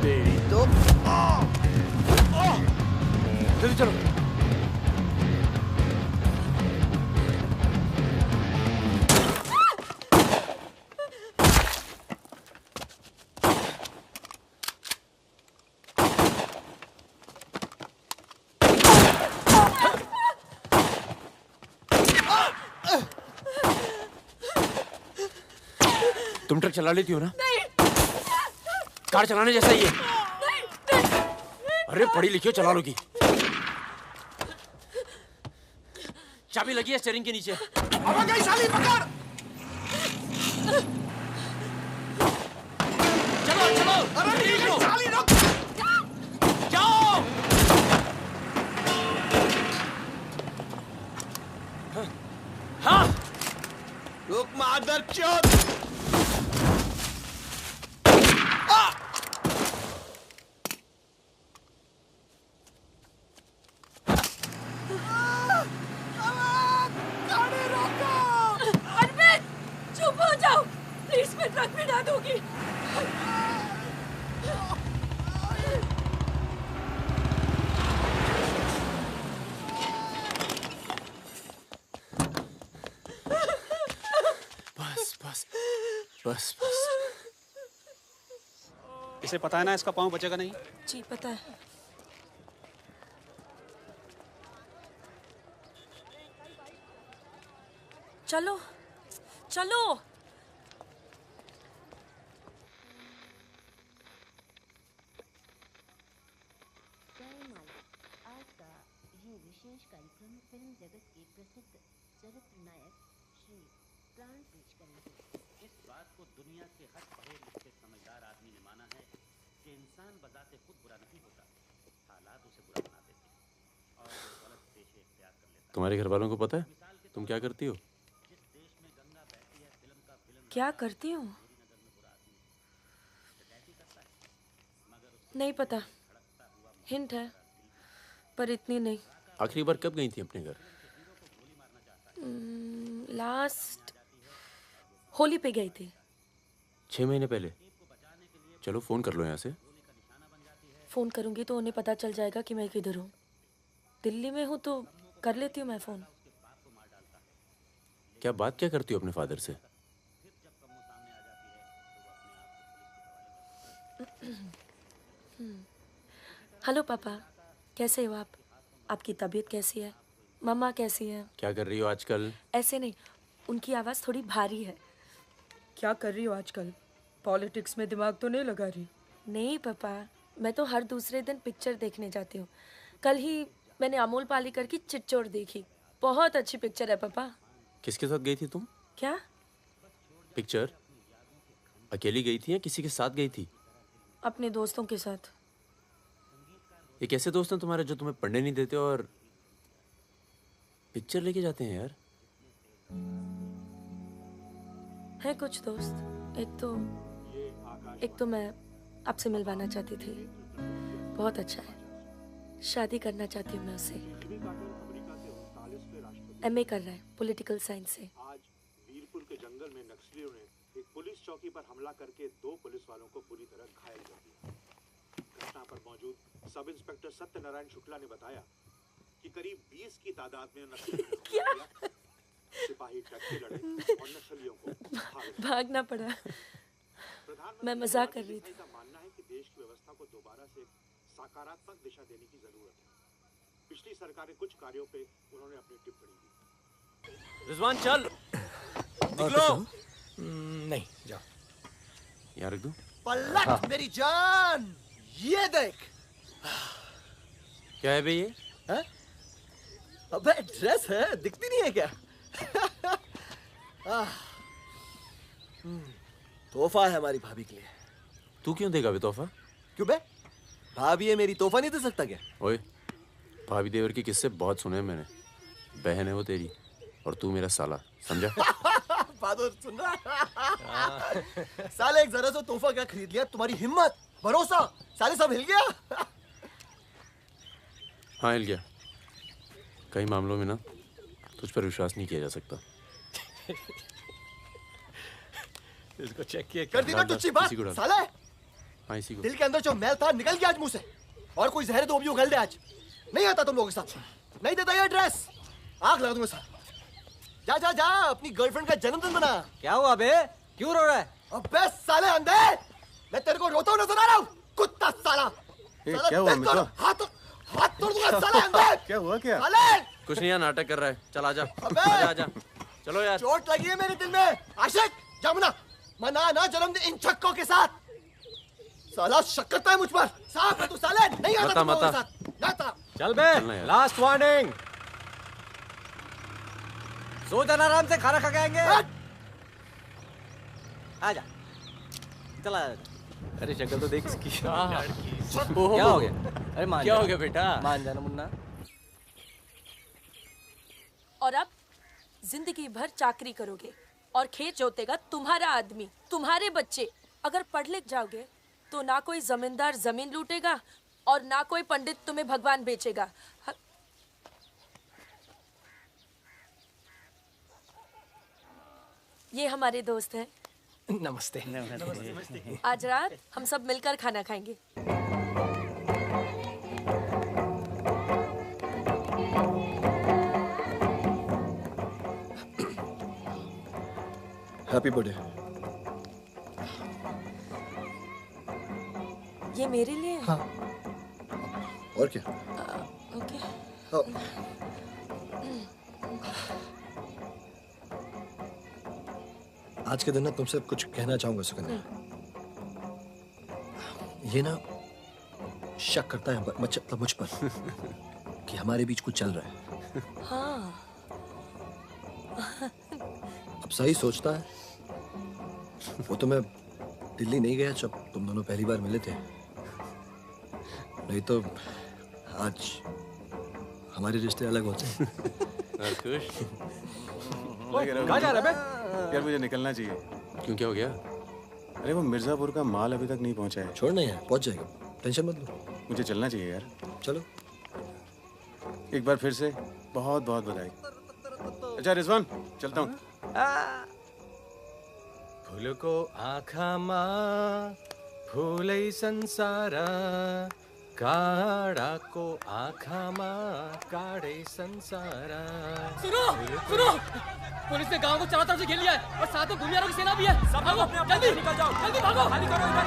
तेरी तो जल्दी चलो। तुम ट्रक चला लेती हो ना? कार चलाने जैसा ही है। अरे पढ़ी लिखी हो, चला लोगी। चाबी लगी है स्टीयरिंग के नीचे। अब गई साली, पकड़। चलो चलो। अरे नहीं गई साली, रुक। जाओ। हाँ। रुक मादरचोद। चुप हो जाओ प्लीज, मैं ट्रक में ना दूंगी। बस बस बस बस। इसे पता है ना इसका पाँव बचेगा नहीं? जी पता है। चलो चलो। आज का ये विशेष कार्यक्रम फिल्म जगत के प्रसिद्ध चरित्र नायक श्री प्राण पेश करेंगे। इस बात को दुनिया के हर पढ़े लिखे समझदार आदमी ने माना है कि इंसान बजाते खुद बुरा नहीं होता, हालात उसे बुरा बना देते हैं। तुम्हारे घर वालों को पता है तुम क्या करती हो? क्या करती हूँ? नहीं पता, हिंट है पर इतनी नहीं। आखिरी बार कब गई थी अपने घर? लास्ट होली पे गई थी। 6 महीने पहले। चलो फोन कर लो यहाँ से। फोन करूंगी तो उन्हें पता चल जाएगा कि मैं किधर हूँ। दिल्ली में हूँ तो कर लेती हूँ मैं फोन। क्या बात क्या करती हो अपने फादर से? हेलो पापा, कैसे हो आप? आपकी तबीयत कैसी है? मम्मा कैसी है? क्या कर रही हो आजकल? ऐसे नहीं, उनकी आवाज़ थोड़ी भारी है। क्या कर रही हो आजकल? पॉलिटिक्स में दिमाग तो नहीं लगा रही? नहीं पापा, मैं तो हर दूसरे दिन पिक्चर देखने जाती हूँ। कल ही मैंने अमोल पालेकर की चिट्चोर देखी। बहुत अच्छी पिक्चर है पापा। किसके साथ गई थी तुम? क्या? पिक्चर अकेली गई थी या किसी के साथ गई थी? अपने दोस्तों के साथ। ये कैसे दोस्त हैं तुम्हारे जो तुम्हें पढ़ने नहीं देते और पिक्चर लेके जाते हैं यार? है कुछ दोस्त। एक तो मैं आपसे मिलवाना चाहती थी। बहुत अच्छा है। शादी करना चाहती हूँ मैं उससे। MA कर रहा है पॉलिटिकल साइंस से। आज वीरपुर के जंगल में नक्सलियों ने एक पुलिस चौकी पर हमला करके 2 पुलिस वालों को बुरी तरह घायल कर दिया। घटना पर मौजूद सब इंस्पेक्टर सत्यनारायण शुक्ला ने बताया कि करीब 20 की तादाद में नक्सलियों सिपाही डटे लड़े और नक्सलियों को भागना पड़ा। मैं मजाक कर रही थी। का मानना है कि देश की व्यवस्था को दोबारा से सकारात्मक दिशा देने की जरूरत है। पिछली सरकार के कुछ कार्यों पे उन्होंने अपनी टिप्पणी दी। रिजवान चल निकलो। नहीं जाओ। यहाँ रख दूं? पलट मेरी जान, ये देख। क्या है बे ये? है? अबे ड्रेस है, दिखती नहीं है क्या? तोहफा है हमारी भाभी के लिए। तू क्यों देगा बे तोहफा? क्यों बे? भाभी है मेरी, तोहफा नहीं दे सकता क्या? ओए, भाभी देवर के किस्से बहुत सुने हैं मैंने। बहन है वो तेरी और तू मेरा साला, समझा? बहादुर सुन रहा? साले एक जरा सा तोहफा क्या खरीद लिया? तुम्हारी हिम्मत, भरोसा, साले सब हिल गया। हाँ हिल गया। कई मामलों में ना तुझ पर विश्वास नहीं किया जा सकता। इसको चेक किया कर दी ना टुच्ची बात साले। हाँ इसी को। दिल के अंदर जो मैल था निकल गया आज मुंह से। और कोई जहर दो भी उगल दे आज। नहीं आता तुम लोगों के साथ। नहीं देता ये ड्रेस। आग लगा दूंगा साथ। जा जा जा अपनी गर्लफ्रेंड का जन्मदिन मना। क्या हुआ बे? क्यों रो रहा है? अबे साले अंधे, मैं तेरे को रोता हुआ नजर आ रहा हूँ। कुत्ता साला। क्या हुआ मित्रा? हाथ तोड़ दूंगा साले अंधे। क्या हुआ क्या? साले कुछ नहीं यार, नाटक कर रहा है। चल आजा। अबे आजा। चलो यार। चोट लगी है मेरे दिल में। आशिक जामुना मना ना जन्मदिन इन छक्कों के साथ। साला शक करता है मुझ पर। साफ है तू साले। नहीं आता तुम लोगों के साथ। जाता। चल बे, लास्ट वार्निंग। सो जाना आराम से, खाना खा के आएंगे। आजा चला। अरे शक्ल तो देख इसकी। क्या हो गया? अरे मान क्या हो गया बेटा? मान जाना मुन्ना। और अब जिंदगी भर चाकरी करोगे और खेत जोतेगा तुम्हारा आदमी, तुम्हारे बच्चे। अगर पढ़ लिख जाओगे तो ना कोई जमींदार जमीन लूटेगा और ना कोई पंडित तुम्हें भगवान बेचेगा। ये हमारे दोस्त हैं। नमस्ते। आज रात हम सब मिलकर खाना खाएंगे। Happy birthday. ये मेरे लिए है? हाँ। और क्या? ओके। आज के दिन ना तुमसे कुछ कहना चाहूंगा सुकन्या। ये ना शक करता है मतलब मुझ पर कि हमारे बीच कुछ चल रहा है। हाँ। अब सही सोचता है। वो तो मैं दिल्ली नहीं गया जब तुम दोनों पहली बार मिले थे। नहीं तो आज हमारे रिश्ते अलग होते हैं। खुश कहाँ जा रहा है बे? यार मुझे निकलना चाहिए। क्यों, क्या हो गया? अरे वो मिर्जापुर का माल अभी तक नहीं पहुंचा है। छोड़ना यार, पहुंच जाएगा, टेंशन मत लो। मुझे चलना चाहिए यार। चलो। एक बार फिर से बहुत बहुत बधाई। अच्छा रिजवान, चलता हूँ। फूलको आँखामा फूलै संसार, काँडाको आँखामा काँडै संसार। सुनो सुनो, पुलिस ने गांव को चारों तरफ से घेर लिया है और साथ में भूमिहारों की सेना भी है। सब लोग अपने जल्दी निकल जाओ, जल्दी भागो, खाली करो इधर,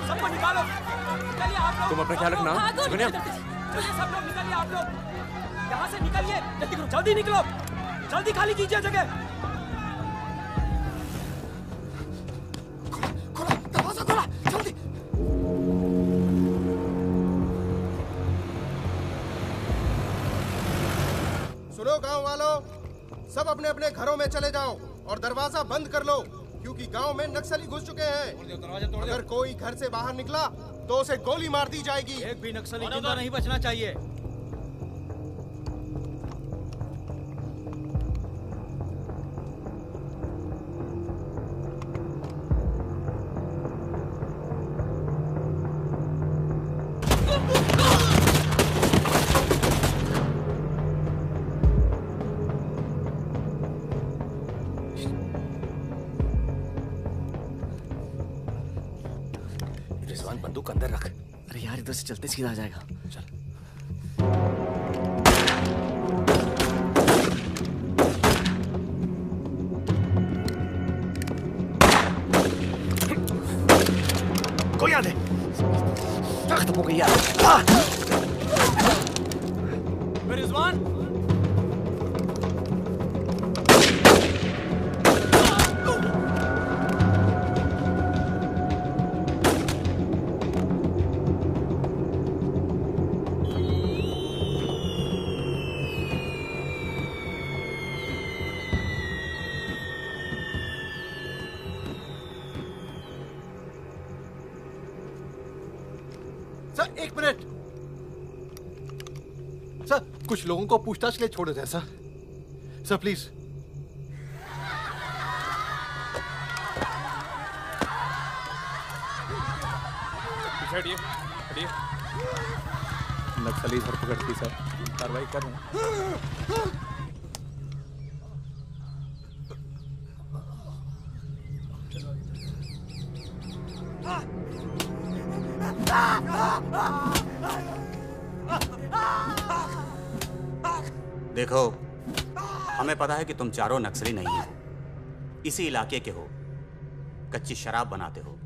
सबको निकालो। चलिए आप लोग, तुम अपना ख्याल रखना। चलिए सब लोग निकलिए, आप लोग यहाँ से निकलिए, जल्दी करो, जल्दी निकलो, जल्दी खाली कीजिए जगह। दरवाजा खोला, जल्दी। सुनो गांव वालों, सब अपने अपने घरों में चले जाओ और दरवाजा बंद कर लो, क्योंकि गांव में नक्सली घुस चुके हैं। अगर कोई घर से बाहर निकला तो उसे गोली मार दी जाएगी। एक भी नक्सली जिंदा नहीं बचना चाहिए। रिजवान बंदूक अंदर रख। अरे यार इधर से चलते सीधा आ जाएगा। चल। कोई आ दे। खत्म हो गई यार। रिजवान, सर एक मिनट। सर कुछ लोगों को पूछताछ के लिए छोड़ देते हैं सर। Sir please. हटिए हटिए। नक्सली धरपकड़ की सर, कार्रवाई कर रहे हैं। देखो, हमें पता है कि तुम चारों नक्सली नहीं हो, इसी इलाके के हो, कच्ची शराब बनाते हो,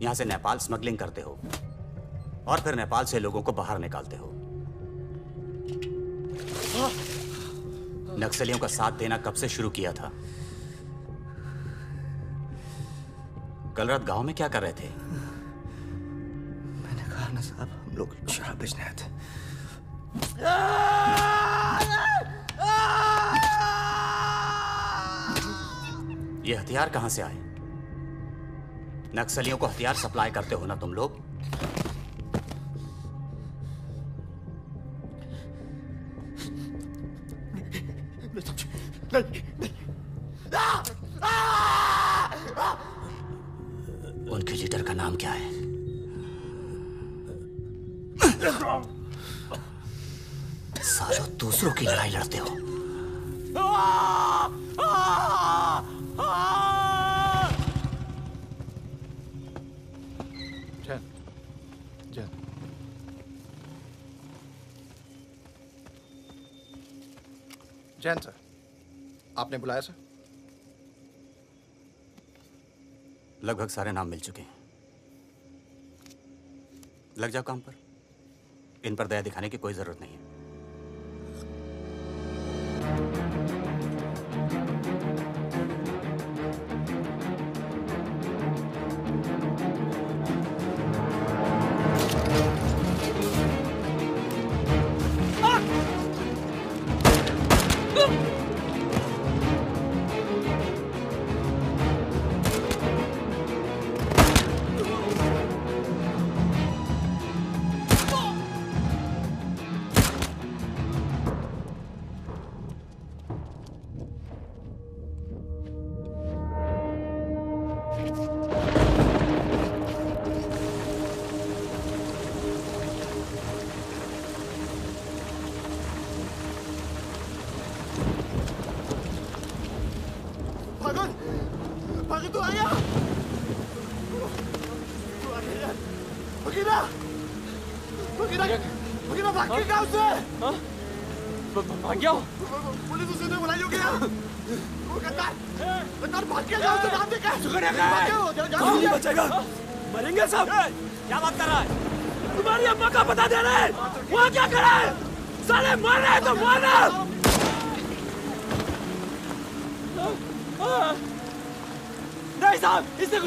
यहां से नेपाल स्मगलिंग करते हो और फिर नेपाल से लोगों को बाहर निकालते हो। नक्सलियों का साथ देना कब से शुरू किया था? कल रात गांव में क्या कर रहे थे? मैंने कहा ना साहब, हम लोग शराब बेचने आए थे। ये हथियार कहां से आए? नक्सलियों को हथियार सप्लाई करते हो ना तुम लोग? उनके लीडर का नाम क्या है? सालों दूसरों की लड़ाई लड़ते हो। जैन, जैन। जैन सर, आपने बुलाया सर? लगभग सारे नाम मिल चुके हैं। लग जाओ काम पर। इन पर दया दिखाने की कोई जरूरत नहीं है। बगीरा बगीरा बगीरा भाग के गांव से भाग गया पुलिस उसे ने बुलाई होगी वो गद्दार भाग के गांव से नाम देखा नहीं बचेगा मरेंगे सब क्या बात कर रहा है तुम्हारी अम्मा का पता दे रहे वहाँ क्या कर रहा है साले मर रहे तो मारना नहीं साहब इसने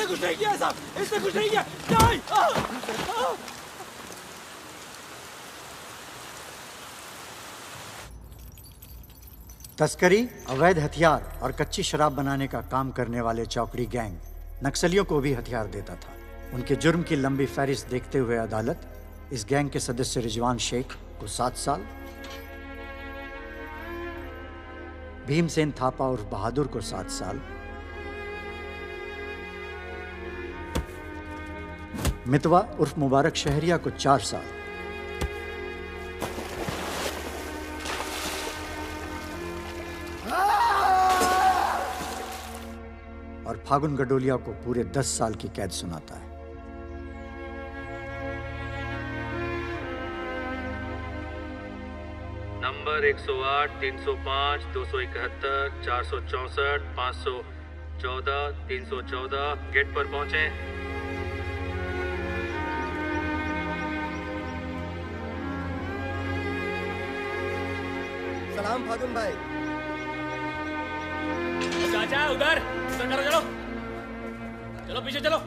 कुछ नहीं किया साहब इसने कुछ नहीं किया नहीं तस्करी, अवैध हथियार और कच्ची शराब बनाने का काम करने वाले चौकड़ी गैंग नक्सलियों को भी हथियार देता था। उनके जुर्म की लंबी फहरिस्त देखते हुए अदालत इस गैंग के सदस्य रिजवान शेख को 7 साल, भीमसेन थापा उर्फ बहादुर को 7 साल, मितवा उर्फ मुबारक शहरिया को 4 साल, और फागुन गडोलिया को पूरे 10 साल की कैद सुनाता है। नंबर 108, 305, 271, 464, 514, 314 गेट पर पहुंचे। सलाम फागुन भाई। चाचा उधर करो चलो चलो पीछे चलो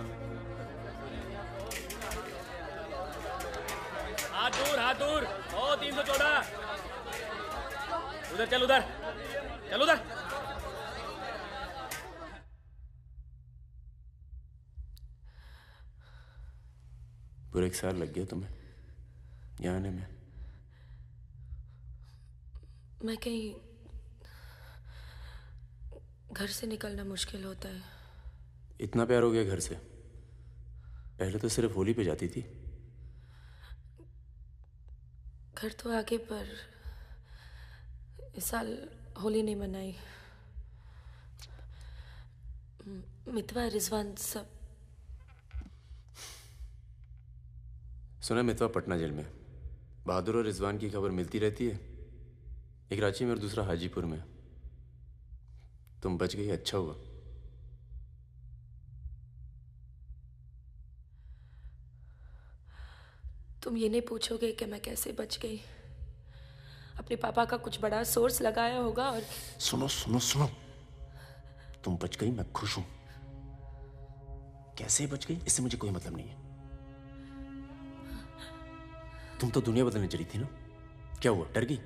हाथ दूर ओ 314 उधर चल उधर पूरे 1 साल लग गया तुम्हें यहाँ आने में। मैं कहीं घर से निकलना मुश्किल होता है। इतना प्यार हो गया घर से? पहले तो सिर्फ होली पे जाती थी। घर तो आगे पर इस साल होली नहीं मनाई। मितवा रिजवान सब। सुना मितवा पटना जेल में। बहादुर और रिजवान की खबर मिलती रहती है, एक रांची में और दूसरा हाजीपुर में। तुम बच गई, अच्छा हुआ। तुम ये नहीं पूछोगे कि मैं कैसे बच गई। अपने पापा का कुछ बड़ा सोर्स लगाया होगा और सुनो सुनो सुनो, तुम बच गई, मैं खुश हूं। कैसे बच गई इससे मुझे कोई मतलब नहीं है। तुम तो दुनिया बदलने चली थी ना, क्या हुआ, डर गई?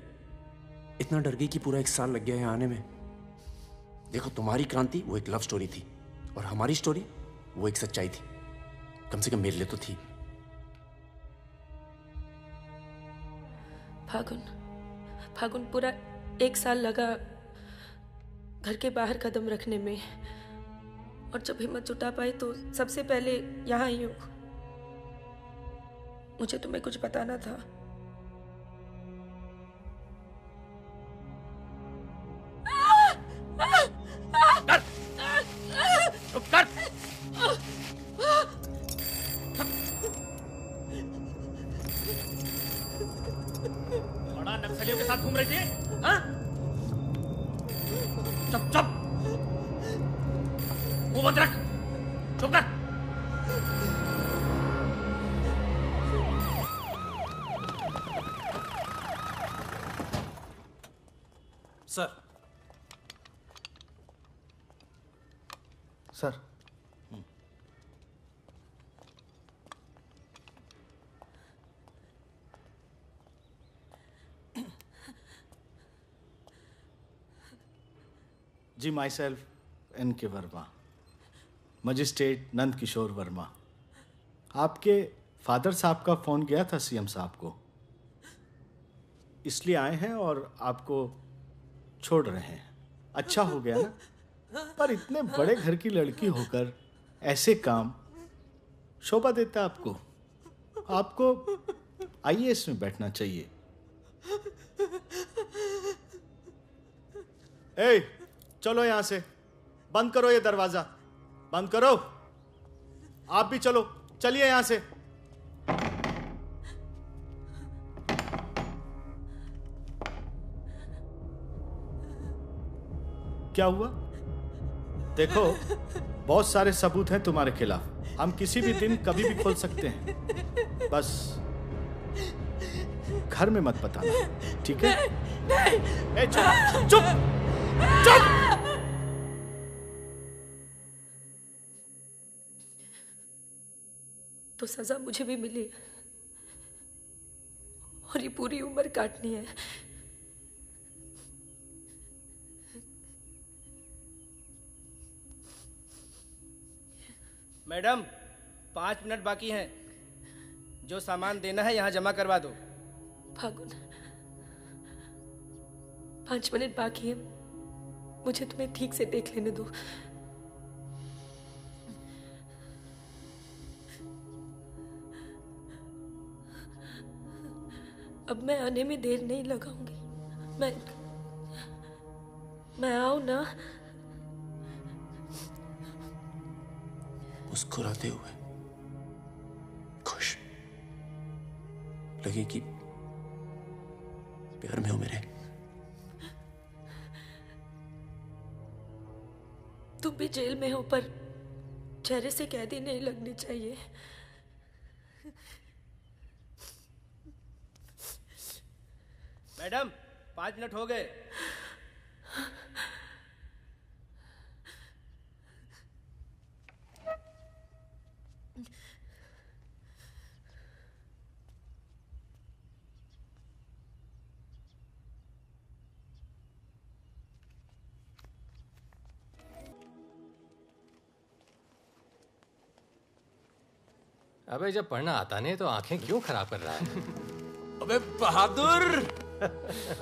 इतना डर गई कि पूरा 1 साल लग गया है आने में। देखो, तुम्हारी क्रांति वो एक लव स्टोरी थी और हमारी स्टोरी वो एक सच्चाई थी। कम से कम मेरे लिए तो थी। फागुन पूरा 1 साल लगा घर के बाहर कदम रखने में, और जब हिम्मत जुटा पाई तो सबसे पहले यहाँ आई हूँ। मुझे तुम्हें कुछ बताना था। बड़ा नक्सलियों के साथ घूम रही थी, हाँ? चुप मुंह बंद रख, चुप कर। Sir ji, myself N K. Verma, magistrate Nand Kishore Verma. आपके फादर साहब का फ़ोन गया था सीएम साहब को, इसलिए आए हैं और आपको छोड़ रहे हैं। अच्छा हो गया ना, पर इतने बड़े घर की लड़की होकर ऐसे काम शोभा देता आपको। आपको आईएएस में बैठना चाहिए। ए, चलो यहां से, बंद करो ये दरवाजा, बंद करो। आप भी चलो, चलिए यहां से। क्या हुआ? देखो, बहुत सारे सबूत हैं तुम्हारे खिलाफ। हम किसी भी दिन कभी भी खोल सकते हैं। बस घर में मत बताना, ठीक है? ए, चुप चुप चुप। तो सजा मुझे भी मिली है और ये पूरी उम्र काटनी है। मैडम 5 मिनट बाकी हैं। जो सामान देना है यहाँ जमा करवा दो। फागुन, 5 मिनट बाकी है, मुझे तुम्हें ठीक से देख लेने दो। अब मैं आने में देर नहीं लगाऊंगी। मैं आऊं ना? मुस्कुराते हुए, खुश, लगे कि प्यार में हो मेरे। तुम भी जेल में हो, पर चेहरे से कैदी नहीं लगनी चाहिए। मैडम 5 मिनट हो गए। अबे जब पढ़ना आता नहीं तो आंखें क्यों खराब कर रहा है? अबे बहादुर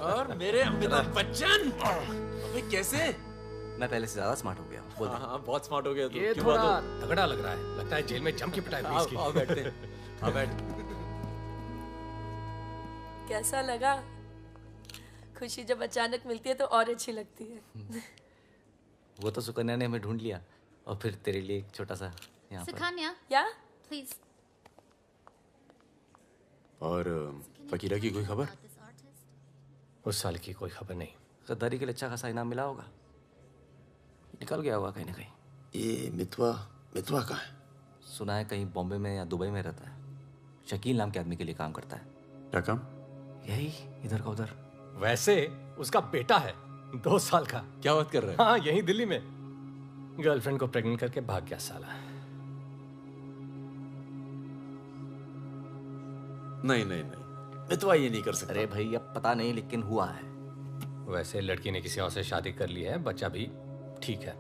और मेरे अमिताभ बच्चन, अबे कैसे? मैं पहले से ज्यादा स्मार्ट हो गया। बोल दे। हाँ, बहुत स्मार्ट हो गया तू। ये क्यों थोड़ा बहादुर? तगड़ा लग रहा है। लगता है जेल में जम की पिटाई हुई इसकी। आओ बैठते हैं। आओ बैठ। कैसा लगा? खुशी जब अचानक मिलती है तो और अच्छी लगती है। वो तो सुकन्या ने हमें ढूंढ लिया और फिर तेरे लिए एक छोटा सा यहाँ पर। सुकन्या, या प्लीज। और फकीरा की कोई खबर? उस साल की कोई खबर नहीं। गद्दारी के लिए अच्छा खासा इनाम मिला होगा, निकल गया होगा कहीं ना कहीं। ये मितवा कहाँ है? सुना है कहीं बॉम्बे में या दुबई में रहता है। शकील नाम के आदमी के लिए काम करता है। क्या काम? यही इधर का उधर। वैसे उसका बेटा है 2 साल का। क्या बात कर रहे हैं? हाँ, यहीं दिल्ली में गर्लफ्रेंड को प्रेग्नेंट करके भाग गया साला। नहीं, मितवा ये नहीं कर सकता। अरे भाई अब पता नहीं, लेकिन हुआ है। वैसे लड़की ने किसी और से शादी कर ली है, बच्चा भी ठीक है।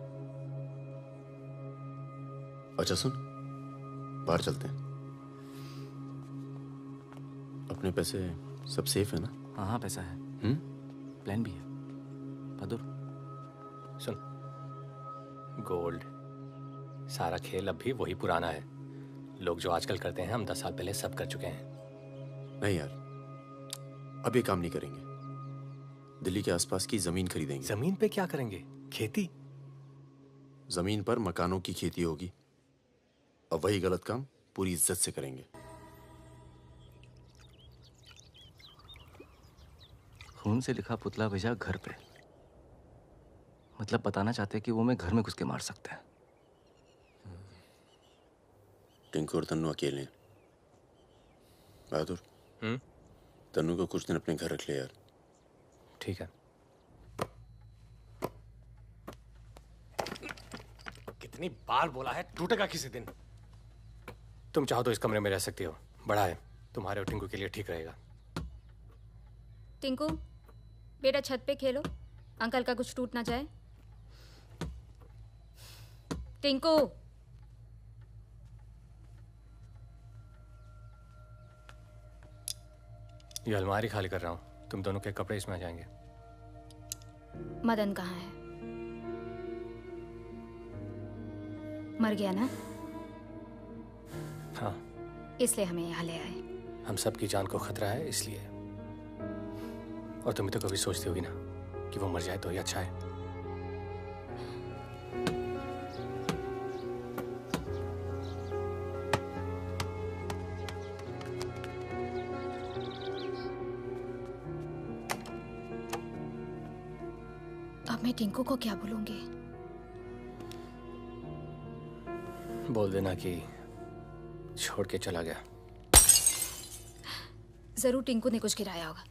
अच्छा सुन, बाहर चलते हैं। अपने पैसे सब सेफ है ना? हाँ पैसा है। प्लान भी है। बहादुर सुन, गोल्ड सारा खेल अब भी वही पुराना है। लोग जो आजकल करते हैं हम 10 साल पहले सब कर चुके हैं। नहीं यार, अब ये काम नहीं करेंगे। दिल्ली के आसपास की जमीन खरीदेंगे। जमीन पे क्या करेंगे? खेती? जमीन पर मकानों की खेती होगी। अब वही गलत काम पूरी इज्जत से करेंगे। खून से लिखा पुतला भेजा घर पे। मतलब बताना चाहते हैं कि वो मैं घर में घुस के मार सकते हैं। टिंकू और तन्नू अकेले हैं। बहादुर, तन्नू को कुछ दिन अपने घर रख ले यार। ठीक है। कितनी बार बोला है, टूटेगा किसी दिन। तुम चाहो तो इस कमरे में रह सकती हो, बड़ा है, तुम्हारे और टिंकू के लिए ठीक रहेगा। टिंकू बेटा छत पे खेलो, अंकल का कुछ टूट ना जाए। टिंकू ये अलमारी खाली कर रहा हूँ, तुम दोनों के कपड़े इसमें आ जाएंगे। मदन कहाँ है? मर गया ना? हाँ, इसलिए हमें यहाँ ले आए। हम सबकी जान को खतरा है इसलिए। और तुम तो कभी सोचती होगी ना कि वो मर जाए तो ही अच्छा है। मैं टिंकू को क्या बोलूंगी? बोल देना कि छोड़ के चला गया। जरूर टिंकू ने कुछ गिराया होगा।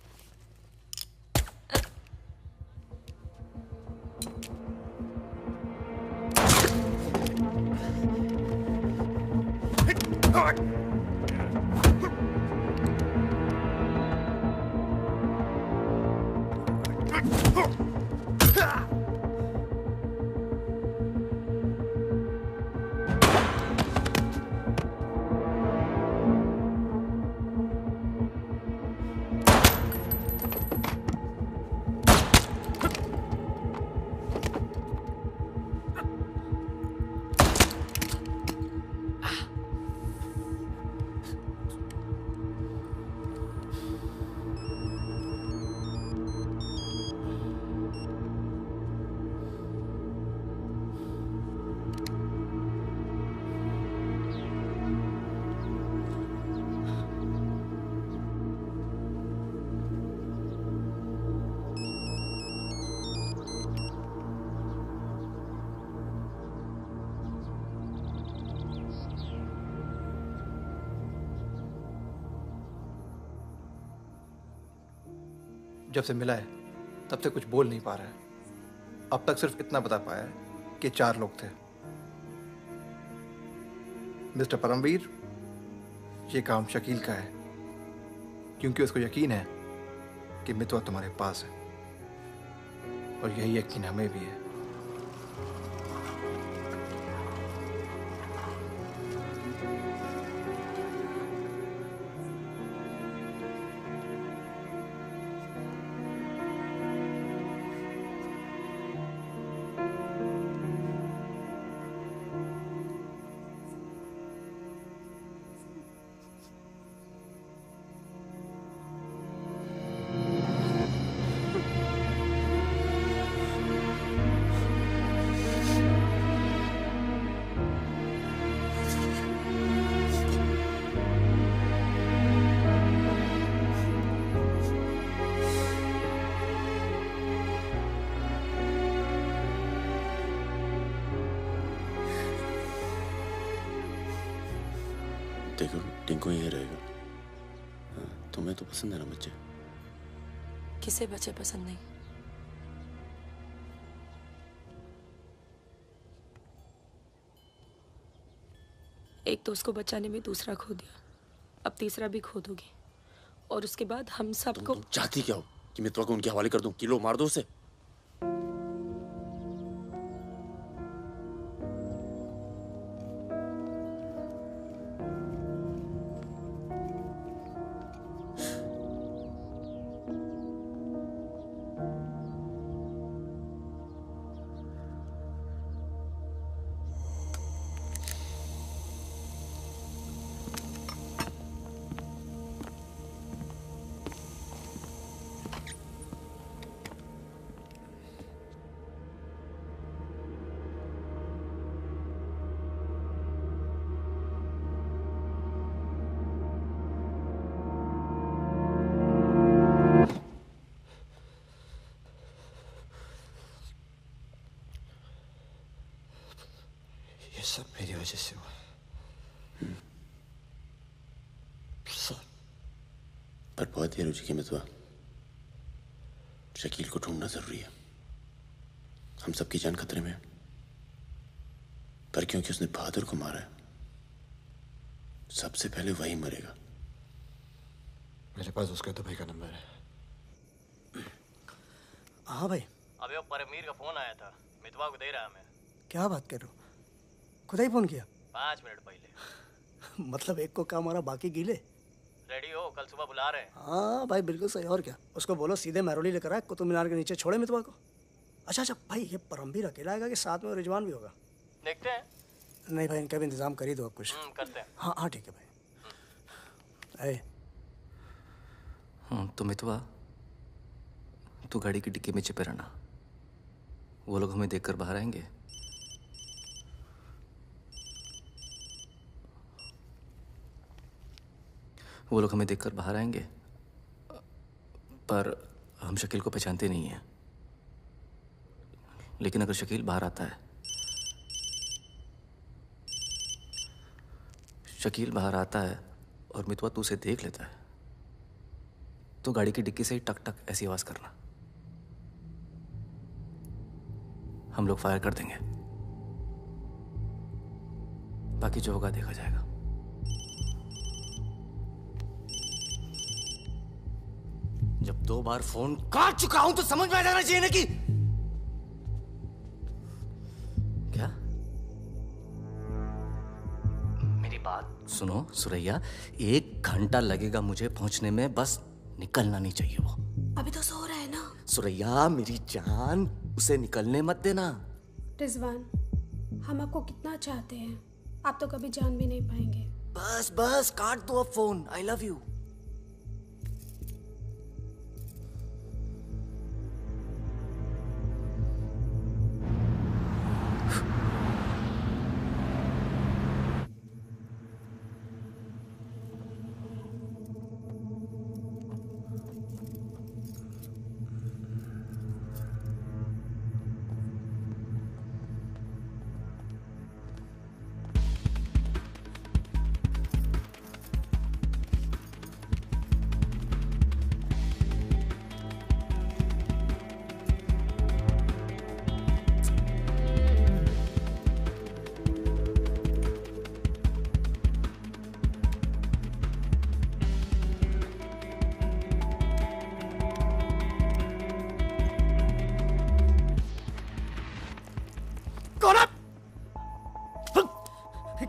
जब से मिला है तब से कुछ बोल नहीं पा रहा है। अब तक सिर्फ इतना बता पाया है कि 4 लोग थे। मिस्टर परमवीर, ये काम शकील का है, क्योंकि उसको यकीन है कि मितवा तुम्हारे पास है, और यही यकीन हमें भी है। देखो टिंकू यहीं रहेगा। हाँ, तुम्हें तो पसंद है ना बच्चे? किसे बच्चे पसंद नहीं? एक तो उसको बचाने में दूसरा खो दिया, अब तीसरा भी खो दोगी, और उसके बाद हम सबको। तुम चाहती क्या हो कि मितवा को उनके हवाले कर दूं? किलो मार दो उसे। ये सब मेरी वजह से हुआ। सब। पर बहुत देर हो चुकी मितवा। शकील को ढूंढना जरूरी है। हम सबकी जान खतरे में है, पर क्योंकि उसने बहादुर को मारा है, सबसे पहले वही मरेगा। मेरे पास उसका दुबई का नंबर है। हाँ भाई। अबे वो परमीर का फोन आया था, मितवा को दे रहा मैं। क्या बात कर रहे हो? खुदा ही फोन किया? 5 मिनट पहले। मतलब एक को काम हमारा बाकी गीले। रेडी हो, कल सुबह बुला रहे हैं। हाँ भाई बिल्कुल सही। और क्या, उसको बोलो सीधे महरौली लेकर आए, कुतुब मीनार के नीचे छोड़े मितवा को। अच्छा भाई, ये परमवीर अकेला आएगा कि साथ में रिजवान भी होगा? देखते हैं। नहीं भाई, इनका भी इंतजाम कर ही दो आप कुछ। करते हैं। हाँ हाँ ठीक है भाई। तो मितवा, तू गाड़ी की डिक्की में छिपे रहना। वो लोग हमें देखकर बाहर आएंगे। वो लोग हमें देखकर बाहर आएंगे, पर हम शकील को पहचानते नहीं हैं। लेकिन अगर शकील बाहर आता है, शकील बाहर आता है और मितवा तू उसे देख लेता है, तो गाड़ी की डिक्की से ही टक टक ऐसी आवाज करना। हम लोग फायर कर देंगे, बाकी जो होगा देखा जाएगा। जब 2 बार फोन काट चुका हूं तो समझ में आ जाना चाहिए ना कि क्या। मेरी बात सुनो सुरैया, 1 घंटा लगेगा मुझे पहुंचने में, बस निकलना नहीं चाहिए वो। अभी तो सो रहा है ना। सुरैया मेरी जान, उसे निकलने मत देना। रिजवान, हम आपको कितना चाहते हैं, आप तो कभी जान भी नहीं पाएंगे। बस बस काट दो अब फोन। I love you.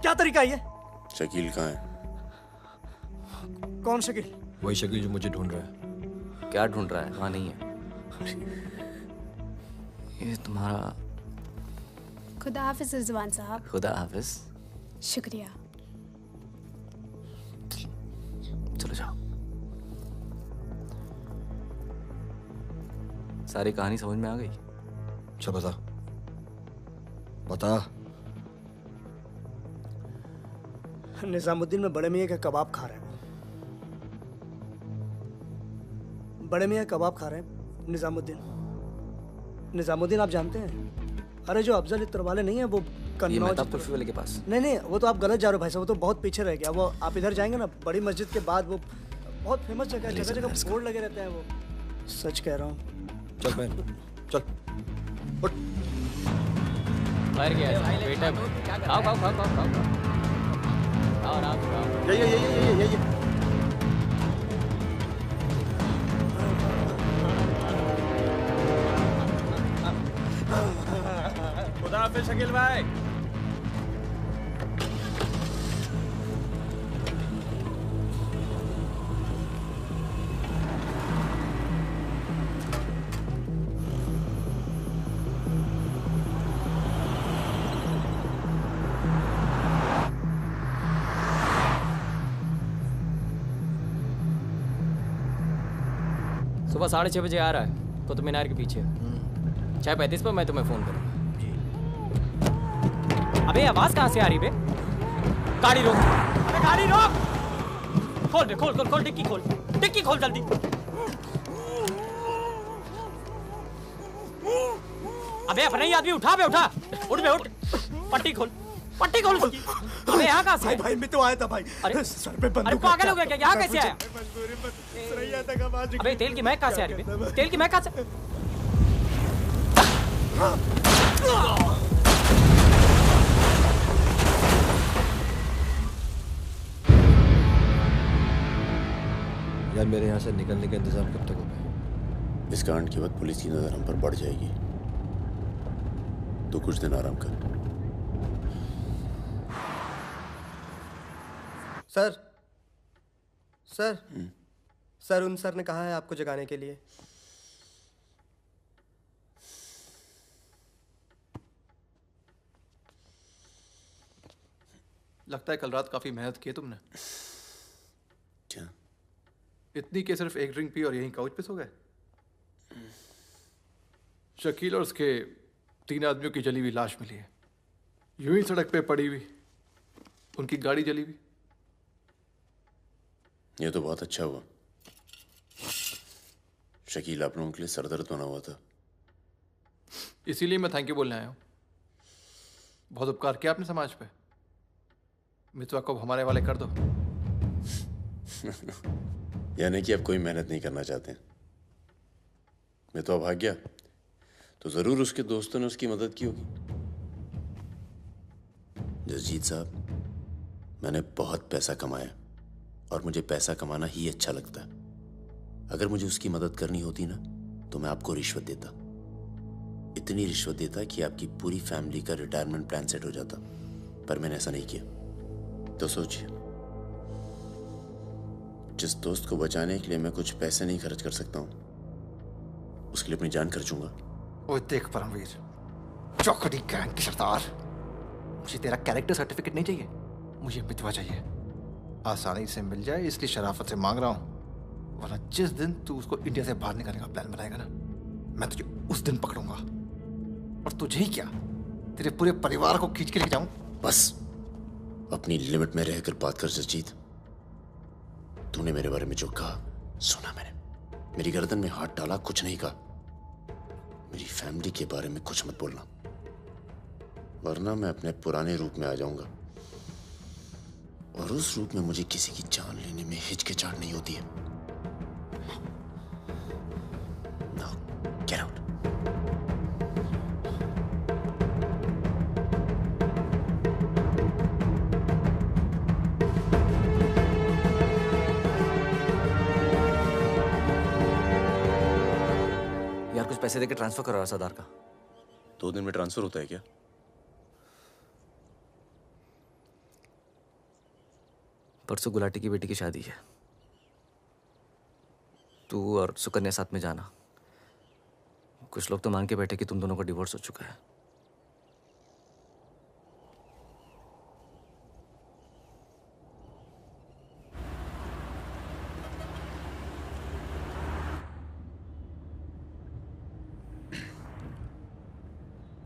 क्या तरीका है ये? शकील कहाँ है? कौन शकील? वही शकील जो मुझे ढूंढ रहा है। क्या ढूंढ रहा है? वहां नहीं है। ये तुम्हारा। खुदा हाफिज रिजवान साहब। खुदा हाफिज। शुक्रिया। चलो जाओ। सारी कहानी समझ में आ गई? अच्छा बता बता। निजामुद्दीन में बड़े मियाँ का कबाब खा रहे हैं। बड़े मियाँ कबाब खा रहे हैं निजामुद्दीन। निजामुद्दीन आप जानते हैं? अरे जो अफजल इत्र वाले नहीं है वो ये मेहताब कुल्फी वाले के पास। नहीं वो तो आप गलत जा रहे हो भाई साहब, वो तो बहुत पीछे रह गया। वो आप इधर जाएंगे ना, बड़ी मस्जिद के बाद वो बहुत फेमस जगह है, जगह जगह बोर्ड लगे रहते हैं। वो सच कह रहा हूँ। चल बहन चल उठ। मर गया बेटा। खाओ खाओ खाओ खाओ खाओ आराम से। ये खुदा हाफिज शकील भाई। सुबह 6:30 बजे आ रहा है कुतुब मीनार के पीछे। 6:35 पर मैं तुम्हें फोन करूंगा। अबे आवाज कहाँ से आ रही बे? गाड़ी रोक। अबे गाड़ी रोक। खोल बे खोल खोल खोल डिक्की खोल। डिक्की खोल जल्दी। अबे अपना ही आदमी उठा बे उठा। उठ बे उठ। पट्टी खोल। पट्टी खोल उसकी। अबे यहाँ कहाँ से? भाई मैं तो आया था भाई। अरे सर पे बंदूक। अरे पागल हो गया क्या? यहाँ कैसे आया? सुरैया तक आवाज। अबे तेल की महक कहाँ से आ रही है? तेल की महक कहाँ से? यार मेरे यहाँ से निकलने का इंतजाम कब तक होगा? इस कांड के बाद पुलिस की नजर हम पर बढ़ जाएगी, तो कुछ दिन आराम कर। सर सर सर उन सर ने कहा है आपको जगाने के लिए। लगता है कल रात काफी मेहनत की है तुमने। क्या? इतनी कि सिर्फ एक ड्रिंक पी और यहीं काउच पे सो गए? शकील और उसके 3 आदमियों की जली हुई लाश मिली है, यूं ही सड़क पे पड़ी हुई। उनकी गाड़ी जली हुई। ये तो बहुत अच्छा हुआ। शकील आप लोगों के लिए सरदर्द बना हुआ था। इसीलिए मैं थैंक यू बोलने आया हूँ। बहुत उपकार किया आपने समाज पे। मितवा को हमारे वाले कर दो। यानी कि अब कोई मेहनत नहीं करना चाहते। मितवा भाग गया तो जरूर उसके दोस्तों ने उसकी मदद की होगी। जसजीत साहब, मैंने बहुत पैसा कमाया और मुझे पैसा कमाना ही अच्छा लगता है। अगर मुझे उसकी मदद करनी होती ना तो मैं आपको रिश्वत देता, इतनी रिश्वत देता कि आपकी पूरी फैमिली का रिटायरमेंट प्लान सेट हो जाता। पर मैंने ऐसा नहीं किया। तो सोचिए, जिस दोस्त को बचाने के लिए मैं कुछ पैसे नहीं खर्च कर सकता हूं, उसके लिए अपनी जान खर्चूंगा। ओए देख परमवीर, चौकड़ी गैंग की सरदार, मुझे तेरा कैरेक्टर सर्टिफिकेट नहीं चाहिए, मुझे मितवा चाहिए। आसानी से मिल जाए इसलिए शराफत से मांग रहा हूं, वरना जिस दिन तू उसको इंडिया से बाहर निकालने का प्लान बनाएगा ना, मैं तुझे उस दिन पकड़ूंगा। और तुझे ही क्या, तेरे पूरे परिवार को खींच के लेके जाऊं। बस अपनी लिमिट में रहकर बात कर जसजीत। तूने मेरे बारे में जो कहा सुना मैंने, मेरी गर्दन में हाथ डाला, कुछ नहीं कहा। मेरी फैमिली के बारे में कुछ मत बोलना, वरना मैं अपने पुराने रूप में आ जाऊंगा। और उस रूप में मुझे किसी की जान लेने में हिचकिचाहट नहीं होती है। Now, get out. यार कुछ पैसे देके ट्रांसफर करो सरदार का। 2 दिन में ट्रांसफर होता है क्या? परसों गुलाटी की बेटी की शादी है, तू और सुकन्या साथ में जाना। कुछ लोग तो मान के बैठे कि तुम दोनों का डिवोर्स हो चुका है।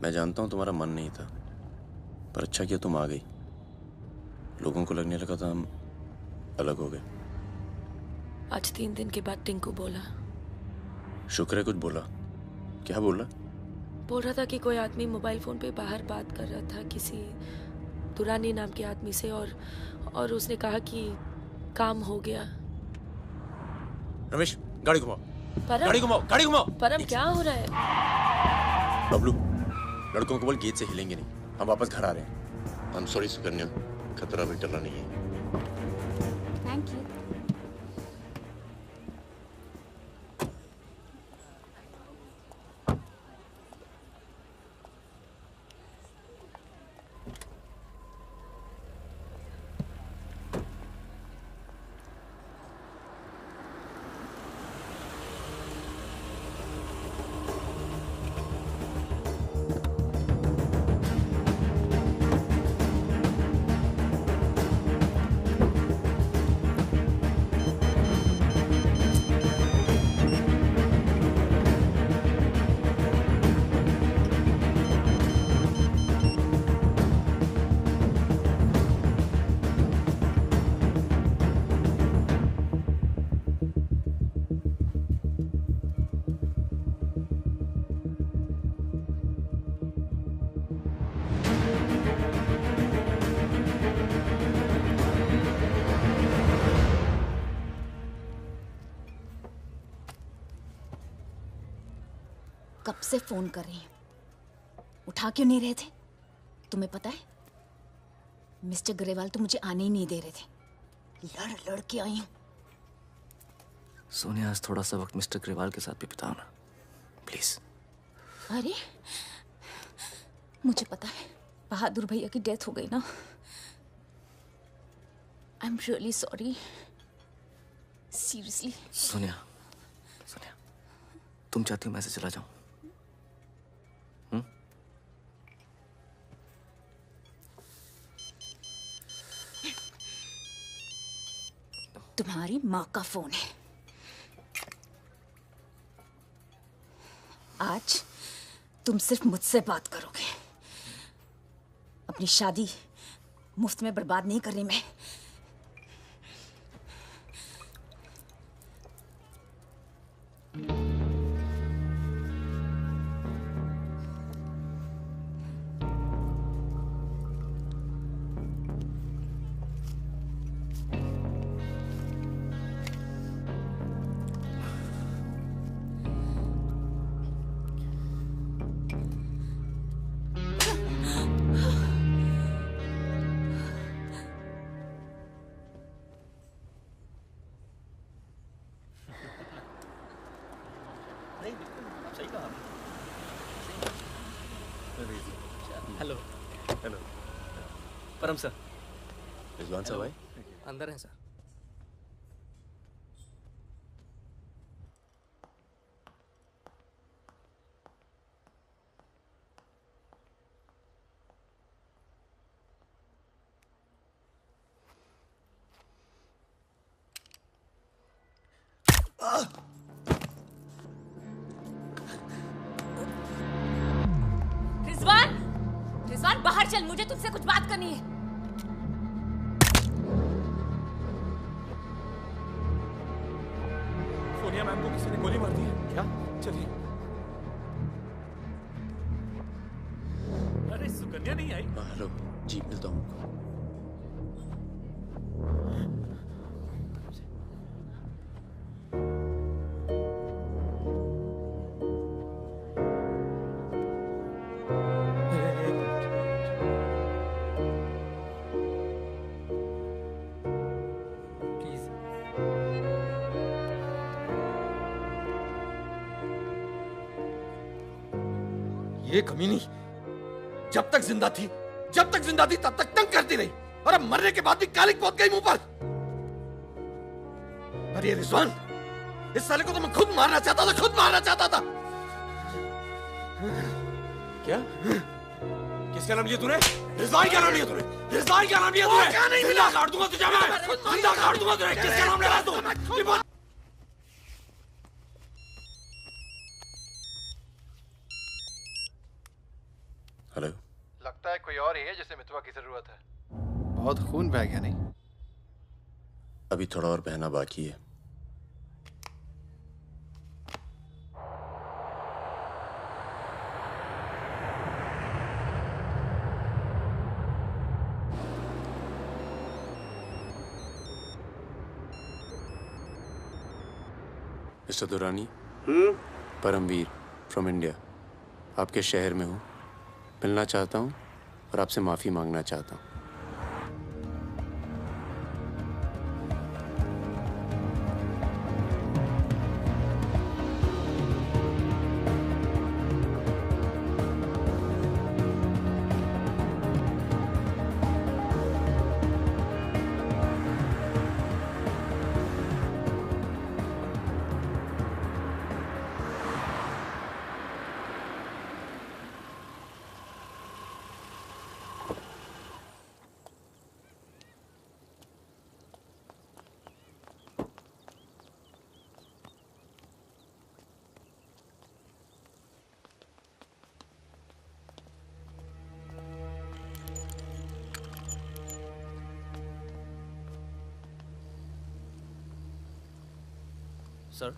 मैं जानता हूं तुम्हारा मन नहीं था, पर अच्छा किया तुम आ गई। लोगों को लगने लगा था हम अलग हो गए। आज 3 दिन के बाद टिंकू बोला। शुक्र है कुछ बोला। क्या बोला? बोल रहा था कि कोई आदमी मोबाइल फोन पे बाहर बात कर रहा था किसी दुरानी नाम के आदमी से, और उसने कहा कि काम हो गया। रमेश, गाड़ी घुमाओ। गाड़ी घुमाओ, गाड़ी घुमाओ। परम क्या हो रहा है? बबलू, लड़कों को बोल गेट से हिलेंगे नहीं, हम वापस घर आ रहे हैं। I'm sorry सुकन्या, खतरा भी टला नहीं है। Thank you. कब से फोन कर रही हूँ, उठा क्यों नहीं रहे थे? तुम्हें पता है मिस्टर ग्रेवाल तो मुझे आने ही नहीं दे रहे थे, लड़ लड़ के आई हूँ। सोनिया, आज थोड़ा सा वक्त मिस्टर ग्रेवाल के साथ भी बिताओ ना, प्लीज। अरे मुझे पता है बहादुर भैया की डेथ हो गई ना। I am really sorry, seriously. Sonia, Sonia, तुम चाहती हो मैं ऐसे चला जाऊं? तुम्हारी माँ का फोन है। आज तुम सिर्फ मुझसे बात करोगे। अपनी शादी मुफ्त में बर्बाद नहीं कर रही मैं। हेलो। हेलो। परम सर। रिजवान साहब आए? अंदर है सर। रिजवान, रिजवान बाहर चल, मुझे तुझसे कुछ बात करनी है। सोनिया मैम को किसी ने गोली मार दी है। क्या? चलिए। अरे सुकन्या नहीं आई? हेलो, जी मिलता हूँ। ये कमीनी जब तक जिंदा थी तब तक तंग करती रही, और अब मरने के बाद भी कालिक पहुंच गई मुंह पर। पर ये रिजवान, इस साले को तो मैं खुद मारना चाहता था। क्या? किसका नाम लिया तूने? रिजवान का नाम लिया तूने? क्या नहीं जिंदा काट दूंगा तुझे मैं। जिंदा काट दूंगा तुझे। किसका नाम ले रहा तू? हेलो। लगता है कोई और ही है जिसे मितवा की जरूरत है। बहुत खून बह गया नहीं? अभी थोड़ा और बहना बाकी है। Mister Durrani. Paramveer from India. आपके शहर में हूँ, मिलना चाहता हूँ और आपसे माफ़ी मांगना चाहता हूँ। सर।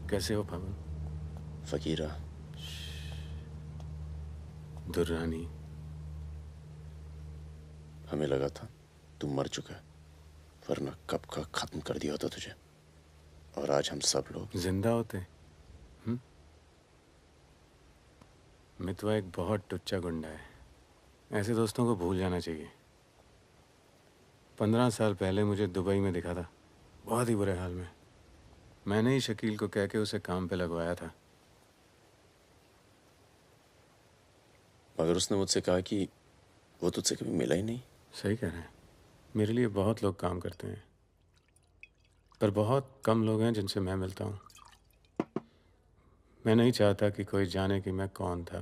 कैसे हो फागुन? फकीरा। दुर्रानी। हमें लगा था तू मर चुका है, वरना कब का खत्म कर दिया होता तुझे। और आज हम सब लोग जिंदा होते। मितवा एक बहुत टुच्चा गुंडा है, ऐसे दोस्तों को भूल जाना चाहिए। 15 साल पहले मुझे दुबई में दिखा था, बहुत ही बुरे हाल में। मैंने ही शकील को कह के उसे काम पे लगवाया था। मगर उसने मुझसे कहा कि वो तुझसे कभी मिला ही नहीं। सही कह रहे हैं। मेरे लिए बहुत लोग काम करते हैं, पर बहुत कम लोग हैं जिनसे मैं मिलता हूँ। मैं नहीं चाहता कि कोई जाने कि मैं कौन था।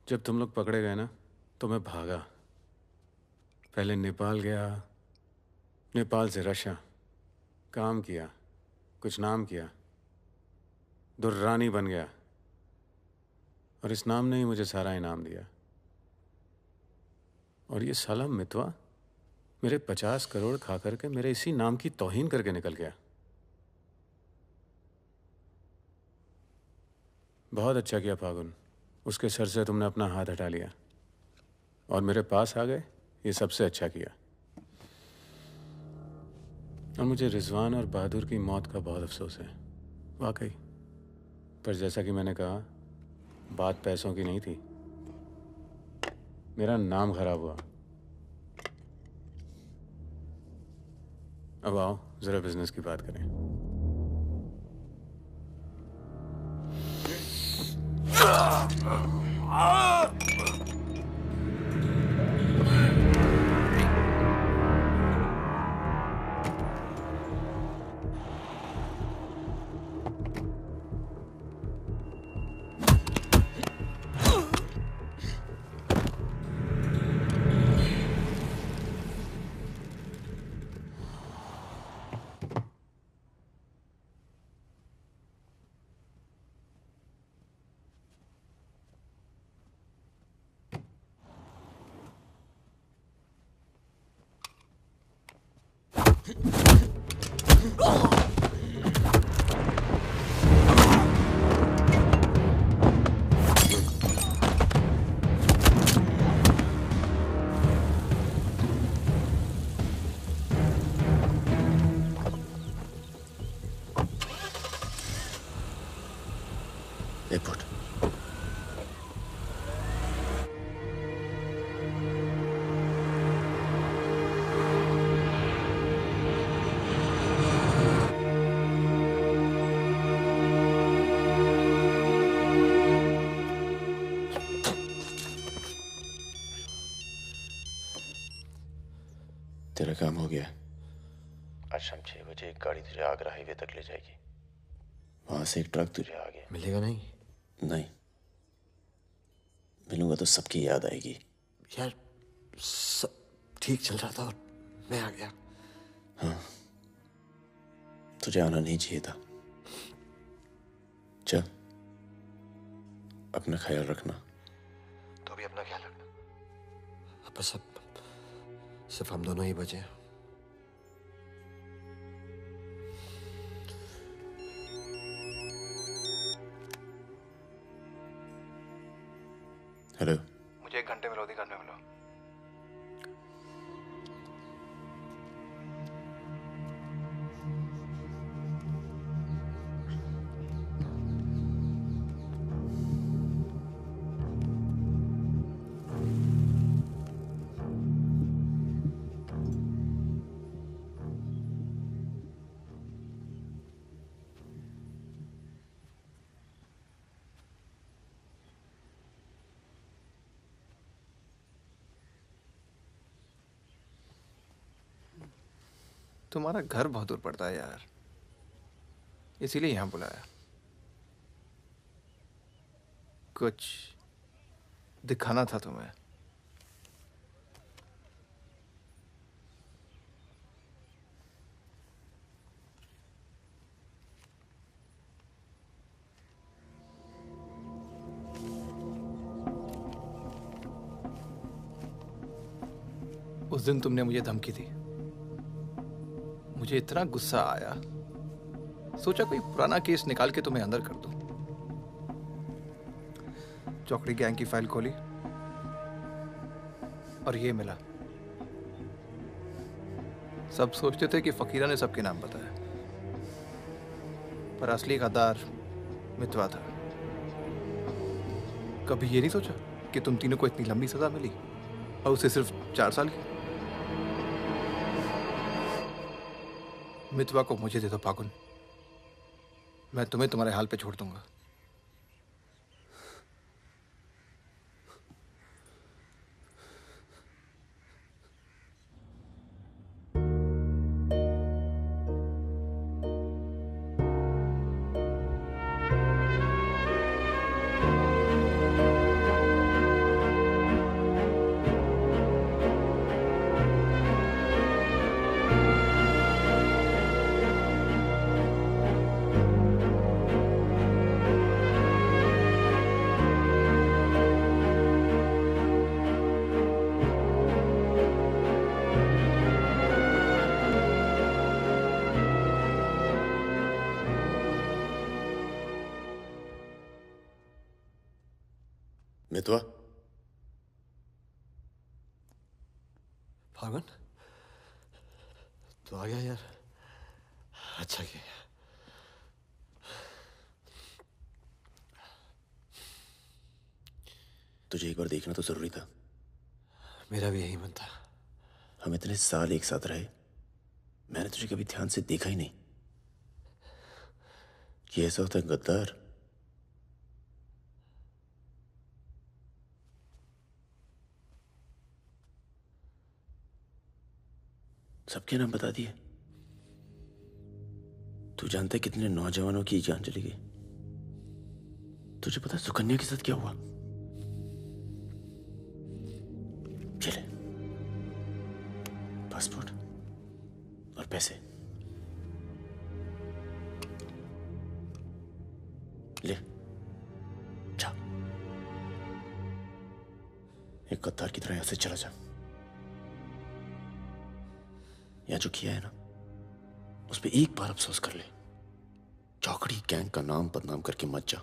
जब तुम लोग पकड़े गए ना, तो मैं भागा। पहले नेपाल गया, नेपाल से रशिया, काम किया, कुछ नाम किया, दुर्रानी बन गया, और इस नाम ने ही मुझे सारा इनाम दिया। और ये साला मितवा मेरे 50 करोड़ खा करके मेरे इसी नाम की तौहीन करके निकल गया। बहुत अच्छा किया फागुन, उसके सर से तुमने अपना हाथ हटा लिया और मेरे पास आ गए। ये सबसे अच्छा किया। और मुझे रिजवान और बहादुर की मौत का बहुत अफसोस है, वाकई। पर जैसा कि मैंने कहा, बात पैसों की नहीं थी, मेरा नाम खराब हुआ। अब आओ जरा बिजनेस की बात करें। रिपोर्ट। तेरा काम हो गया। आज शाम 6 बजे एक गाड़ी तुझे आगरा हाईवे तक ले जाएगी। वहां से एक ट्रक तुझे आगे मिलेगा नहीं? नहीं, मिलूंगा तो सबकी याद आएगी। यार सब ठीक चल रहा था और मैं आ गया। हाँ, तुझे आना नहीं चाहिए था। चल, अपना ख्याल रखना। तो भी अपना ख्याल रखना। अब बस सिर्फ हम दोनों ही बचे हैं। हेलो, मुझे 1 घंटे में लोधी घर में मिलो। तुम्हारा घर बहुत दूर पड़ता है यार, इसीलिए यहाँ बुलाया। कुछ दिखाना था तुम्हें। उस दिन तुमने मुझे धमकी दी, मुझे इतना गुस्सा आया, सोचा कोई पुराना केस निकाल के तुम्हें अंदर कर दूं। चौकड़ी गैंग की फाइल खोली और ये मिला। सब सोचते थे कि फकीरा ने सबके नाम बताया, पर असली गद्दार मितवा था। कभी ये नहीं सोचा कि तुम तीनों को इतनी लंबी सजा मिली और उसे सिर्फ 4 साल की। मितवा को मुझे दे दो फागुन, मैं तुम्हें तुम्हारे हाल पे छोड़ दूंगा। मितवा, फागुन तो आ गया यार। अच्छा किया। तुझे एक बार देखना तो जरूरी था। मेरा भी यही मन था। हम इतने साल एक साथ रहे, मैंने तुझे कभी ध्यान से देखा ही नहीं। ये ऐसा होता है गद्दार। सबके नाम बता दिए। तू जानता है कितने नौजवानों की जान चली गई? तुझे पता है सुकन्या के साथ क्या हुआ? चले, पासपोर्ट और पैसे ले जा। एक गद्दार की तरह यहां से चला जा। या जो किया है ना, उस पर एक बार अफसोस कर ले। चौकड़ी गैंग का नाम बदनाम करके मत जा।